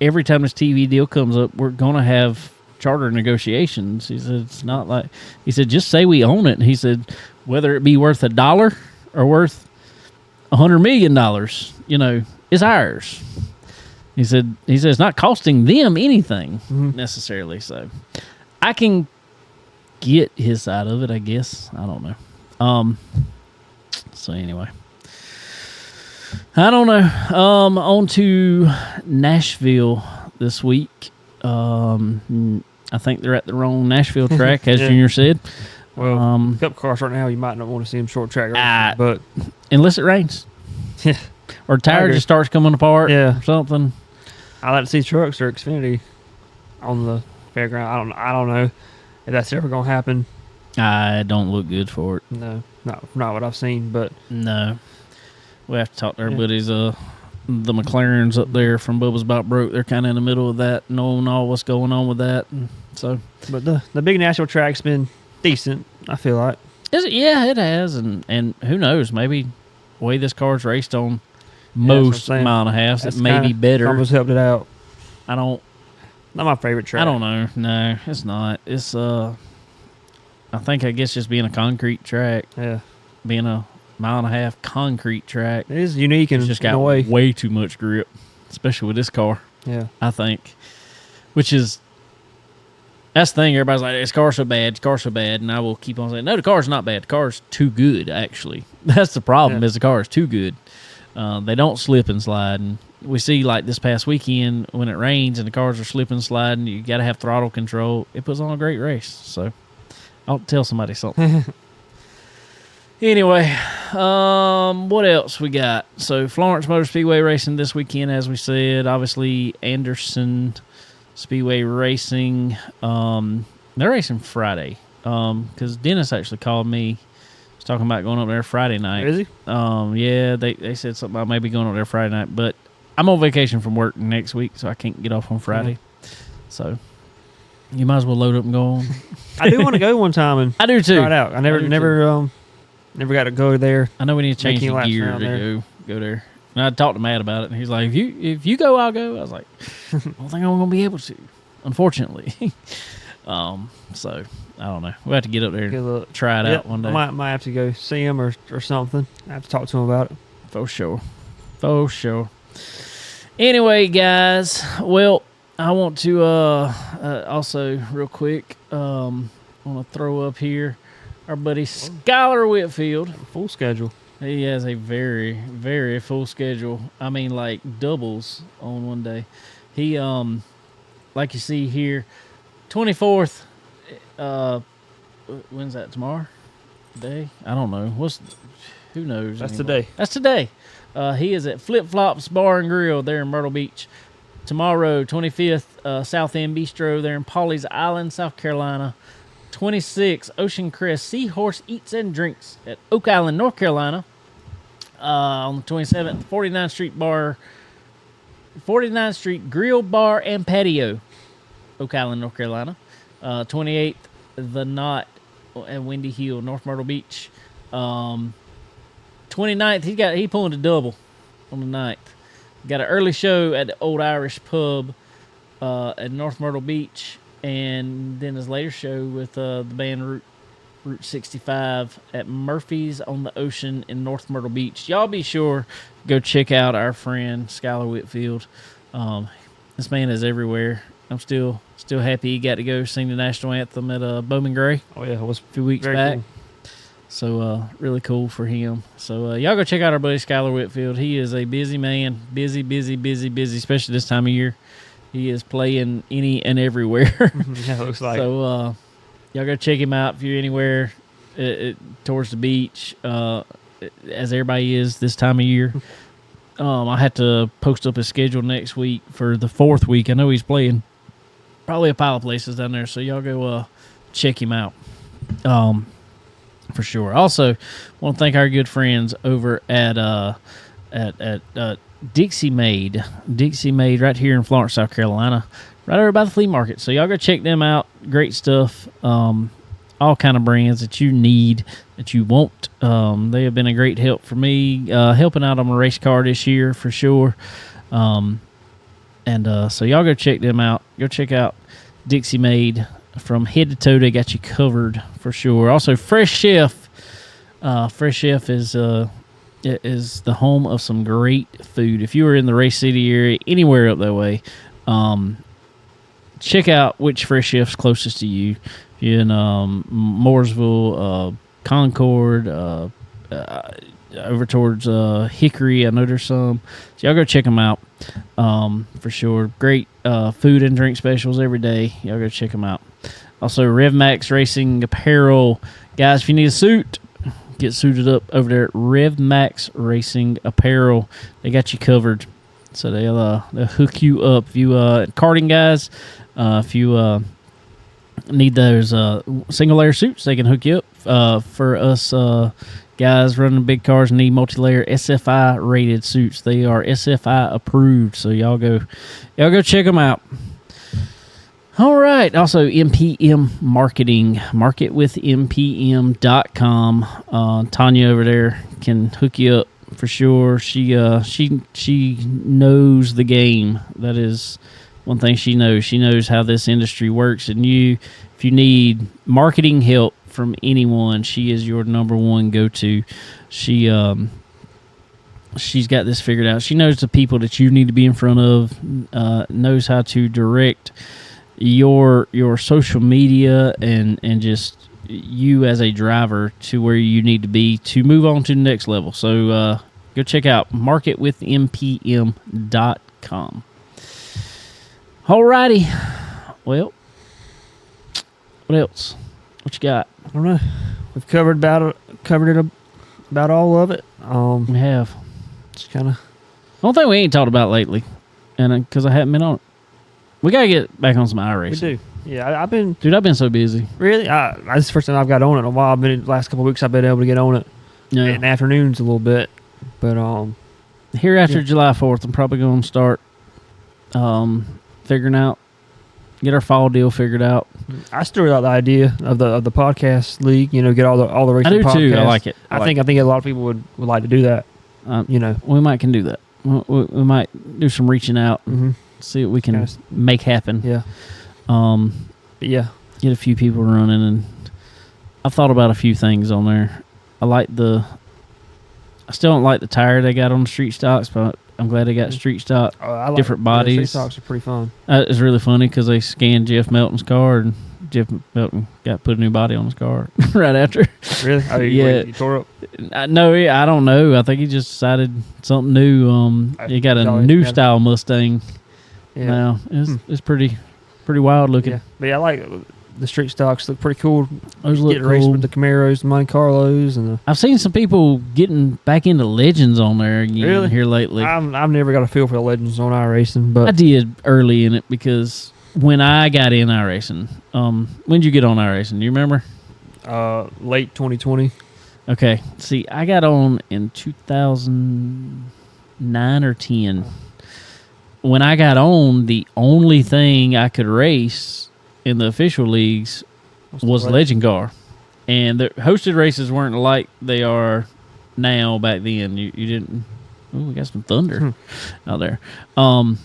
every time this TV deal comes up, we're going to have charter negotiations. He said, it's not like, he said, just say we own it. And he said, whether it be worth $1 or worth $100 million, it's ours. He said, it's not costing them anything necessarily. So I can get his side of it, I guess. I don't know. So anyway, I don't know. On to Nashville this week. I think they're at the wrong Nashville track, as Junior said. Well, Cup cars right now, you might not want to see them short track racing, but unless it rains. Yeah. Or tire just starts coming apart or something. I like to see trucks or Xfinity on the fairground. I don't know if that's ever going to happen. I don't look good for it. No, not what I've seen, but no. We have to talk to our buddies, the McLarens up there from Bubba's About Broke. They're kind of in the middle of that, knowing all what's going on with that. And so, but the big Nashville track's been decent, I feel like. Is it? Yeah, it has, and who knows? Maybe the way this car's raced on most mile and a half, it may be better. Almost helped it out. Not my favorite track. I don't know. No, it's not. It's I guess just being a concrete track. Yeah, being a mile and a half concrete track. It is unique and it's just got way too much grip, especially with this car. Yeah, I think, which is. That's the thing. Everybody's like, "This car's so bad. This car's so bad," and I will keep on saying, "No, the car's not bad. The car's too good. Actually, that's the problem. Is the car is too good. They don't slip and slide, and we see like this past weekend when it rains and the cars are slipping and sliding. You got to have throttle control. It puts on a great race. So I'll tell somebody something. Anyway, what else we got? So Florence Motor Speedway racing this weekend, as we said. Obviously, Anderson Speedway racing. They're racing Friday because Dennis actually called me. He's talking about going up there Friday night. Is he? Yeah, they said something about maybe going up there Friday night, but I'm on vacation from work next week, so I can't get off on Friday. So you might as well load up and go on. I do want to go one time and I do too. Try it out. I never got to go there. I know we need to change the gear to go there. And I talked to Matt about it, and he's like, if you go, I'll go. I was like, I don't think I'm going to be able to, unfortunately. So, I don't know. We'll have to get up there and try it out one day. I might have to go see him or something. I have to talk to him about it. For sure. Anyway, guys, well, I want to also, real quick, want to throw up here our buddy Skylar Whitfield. Full schedule. He has a very, very full schedule. I mean, like doubles on one day. He, like you see here, 24th. When's that? Tomorrow? Today? I don't know. Who knows? That's anymore. today. That's today. He is at Flip Flops Bar and Grill there in Myrtle Beach. Tomorrow, 25th, South End Bistro there in Pawleys Island, South Carolina. 26th, Ocean Crest Seahorse Eats and Drinks at Oak Island, North Carolina. On the 27th, 49th Street Grill Bar and Patio, Oak Island, North Carolina. 28th, The Knot at Windy Hill, North Myrtle Beach. 29th, he pulling a double on the 9th. Got an early show at the Old Irish Pub at North Myrtle Beach, and then his later show with the band Route 65 at Murphy's on the Ocean in North Myrtle Beach. Y'all be sure to go check out our friend Skylar Whitfield. This man is everywhere. I'm still happy he got to go sing the national anthem at Bowman Gray. Oh yeah, it was a few weeks back. Cool. So really cool for him. So y'all go check out our buddy Skylar Whitfield. He is a busy man, busy, especially this time of year. He is playing any and everywhere. Yeah, it looks like. So y'all go check him out if you're anywhere towards the beach, as everybody is this time of year. I had to post up his schedule next week for the 4th week. I know he's playing probably a pile of places down there, so y'all go check him out for sure. Also, want to thank our good friends over at Dixie Made right here in Florence, South Carolina, right over by the flea market. So y'all go check them out. Great stuff. All kind of brands that you need, that you want. They have been a great help for me, helping out on my race car this year for sure. So y'all go check them out. Go check out Dixie Made from head to toe. They got you covered for sure. Also, Fresh Chef. Fresh Chef is the home of some great food. If you are in the Race City area, anywhere up that way, check out which Fresh Chef's closest to you. If you're in Mooresville, Concord, over towards Hickory. I know there's some. So y'all go check them out for sure. Great food and drink specials every day. Y'all go check them out. Also, RevMax Racing Apparel. Guys, if you need a suit, get suited up over there at RevMax Racing Apparel. They got you covered. So they'll hook you up. If you karting guys, if you need those single layer suits, they can hook you up. For us guys running big cars, need multi-layer SFI rated suits. They are SFI approved. So y'all go check them out. All right. Also, MPM Marketing, marketwithmpm.com. Tanya over there can hook you up for sure. She knows the game. That is one thing she knows. She knows how this industry works. And if you need marketing help from anyone, she is your number one go-to. She's got this figured out. She knows the people that you need to be in front of, knows how to direct your social media and just you as a driver to where you need to be to move on to the next level. So go check out marketwithmpm.com. Alrighty. Well, what else? What you got? I don't know. We've covered about all of it. We have. Just kind of. One thing we ain't talked about lately, and because I haven't been on it, we gotta get back on some iRacing. We do. Yeah, I've been. Dude, I've been so busy. Really? This is the first time I've got on it in a while. The last couple of weeks I've been able to get on it in the afternoons a little bit. But here after July 4th, I'm probably going to start figuring out, get our fall deal figured out. I still like the idea of the podcast league. You know, get all the racing. I do podcasts. too. I like it. I think a lot of people would like to do that. You know, we might can do that. We might do some reaching out. Mm-hmm. See what we can make happen. Yeah. But yeah, get a few people running, and I've thought about a few things on there. I still don't like the tire they got on the street stocks, but I'm glad they got street stock, different bodies. Street stocks are pretty fun. It's really funny because they scanned Jeff Melton's car, and Jeff Melton got put a new body on his car right after. Really? Oh, you tore up? No, I don't know. I think he just decided something new. He got a new style Mustang. Yeah. Now it's pretty wild looking. Yeah, but yeah, I like the street stocks. Look pretty cool. Those look Getting raced cool. with the Camaros, the Monte Carlos, and I've seen some people getting back into Legends on there again here lately. I've never got a feel for the Legends on iRacing, but I did early in it because when I got in iRacing, when did you get on iRacing? Do you remember? Late 2020. Okay. See, I got on in 2009 or 10. When I got on, the only thing I could race in the official leagues was Legend Car. And the hosted races weren't like they are now back then. You didn't... Oh, we got some thunder out there. We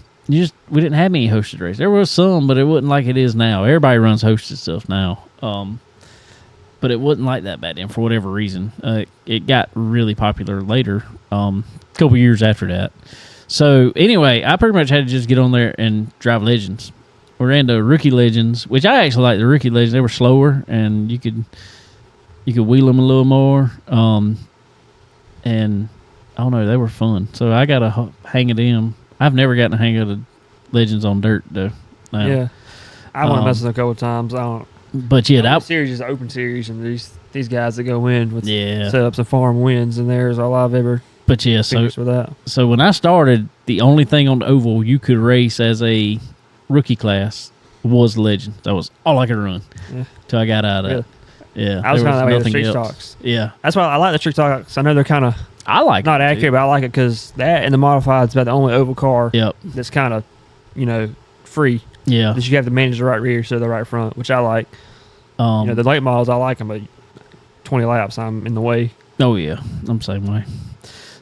didn't have any hosted races. There was some, but it wasn't like it is now. Everybody runs hosted stuff now. But it wasn't like that back then for whatever reason. It got really popular later, a couple years after that. So anyway, I pretty much had to just get on there and drive Legends. We ran the Rookie Legends, which I actually like the Rookie Legends. They were slower, and you could wheel them a little more. And I don't know, they were fun. So I got a hang of them. I've never gotten a hang of the Legends on dirt though. Now. Yeah, I want to mess with them a couple of times. I don't. But yeah, that series is an open series, and these guys that go in with Yeah. setups and farm wins, and there's all I've ever. But yeah, experienced with that. So when I started, the only thing on the oval you could race as a rookie class was Legend. That was all I could run till I got out of that. Yeah, I was kind of that way with the street else. stocks. Yeah, that's why I like the street stocks. I know they're kind of not accurate, too. but I like it because that and the modified is about the only oval car. Yep. That's kind of free. Yeah, that you have to manage the right rear instead of the right front, which I like. The late models I like them, but 20 laps I'm in the way. Oh yeah, I'm the same way.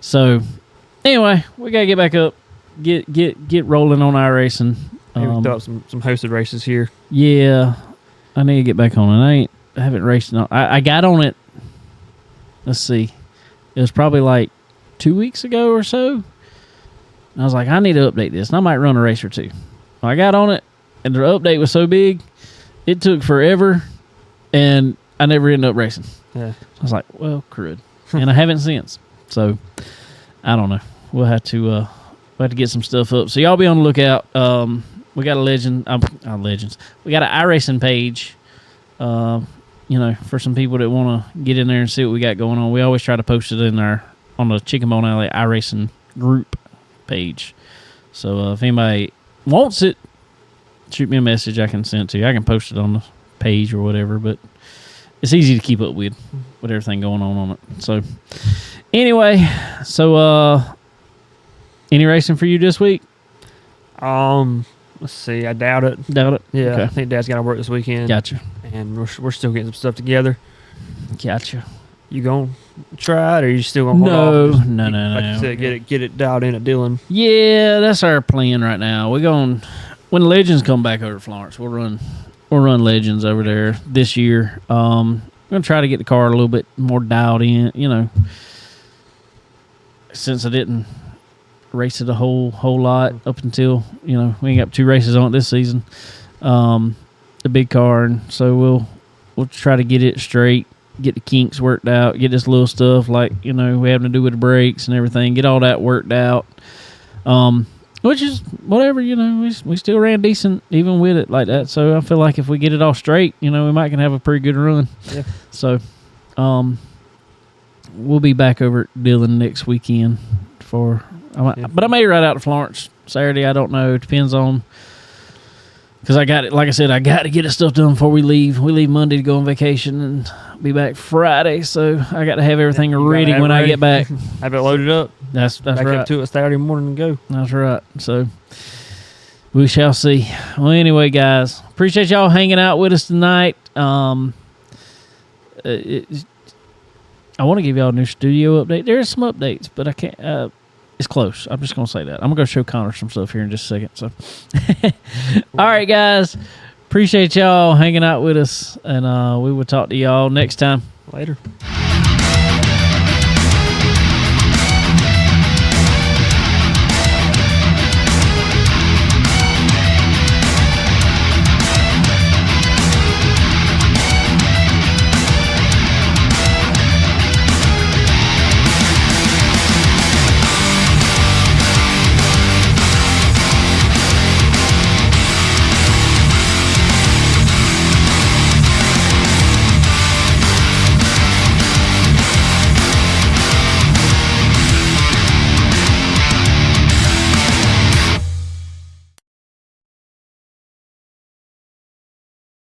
So anyway, we gotta get back up, get rolling on iRacing. Maybe throw up some hosted races here. Yeah, I need to get back on it. I haven't raced. I got on it. Let's see, it was probably like 2 weeks ago or so. And I was like, I need to update this, and I might run a race or two. Well, I got on it, and the update was so big, it took forever, and I never ended up racing. Yeah, I was like, well, crud, and I haven't since. So I don't know. We'll have to get some stuff up. So y'all be on the lookout. We got a legends. We got an iRacing page. For some people that want to get in there and see what we got going on. We always try to post it on the Chicken Bone Alley iRacing group page. So if anybody wants it, shoot me a message. I can send it to you. I can post it on the page or whatever, but it's easy to keep up with everything going on it. So anyway, any racing for you this week? Let's see. I doubt it. Doubt it? Yeah, Okay. I think Dad's got to work this weekend. Gotcha. And we're still getting some stuff together. Gotcha. You gonna try it, or you still gonna hold off? No. Like you said, get it dialed in at Dillon. Yeah, that's our plan right now. We're going when Legends come back over to Florence. We'll run Legends over there this year. I'm gonna try to get the car a little bit more dialed in. Since I didn't race it a whole lot up until we ain't got 2 races on it this season. The big car, and so we'll try to get it straight. Get the kinks worked out, get this little stuff like, we having to do with the brakes and everything, get all that worked out. Which is whatever, we still ran decent even with it like that. So I feel like if we get it all straight, we might can have a pretty good run. Yeah. So we'll be back over at Dillon next weekend but I may ride out to Florence Saturday. I don't know. It depends on. Because I got it, like I said, I got to get this stuff done before we leave. We leave Monday to go on vacation and be back Friday, so I got to have everything ready when I get back. Have it loaded up. That's back right. Up to it Saturday morning and go. That's right. So we shall see. Well, anyway, guys, appreciate y'all hanging out with us tonight. I want to give y'all a new studio update. There is some updates, but I can't. It's close. I'm just going to say that. I'm going to go show Connor some stuff here in just a second. So, all right, guys. Appreciate y'all hanging out with us, and we will talk to y'all next time. Later.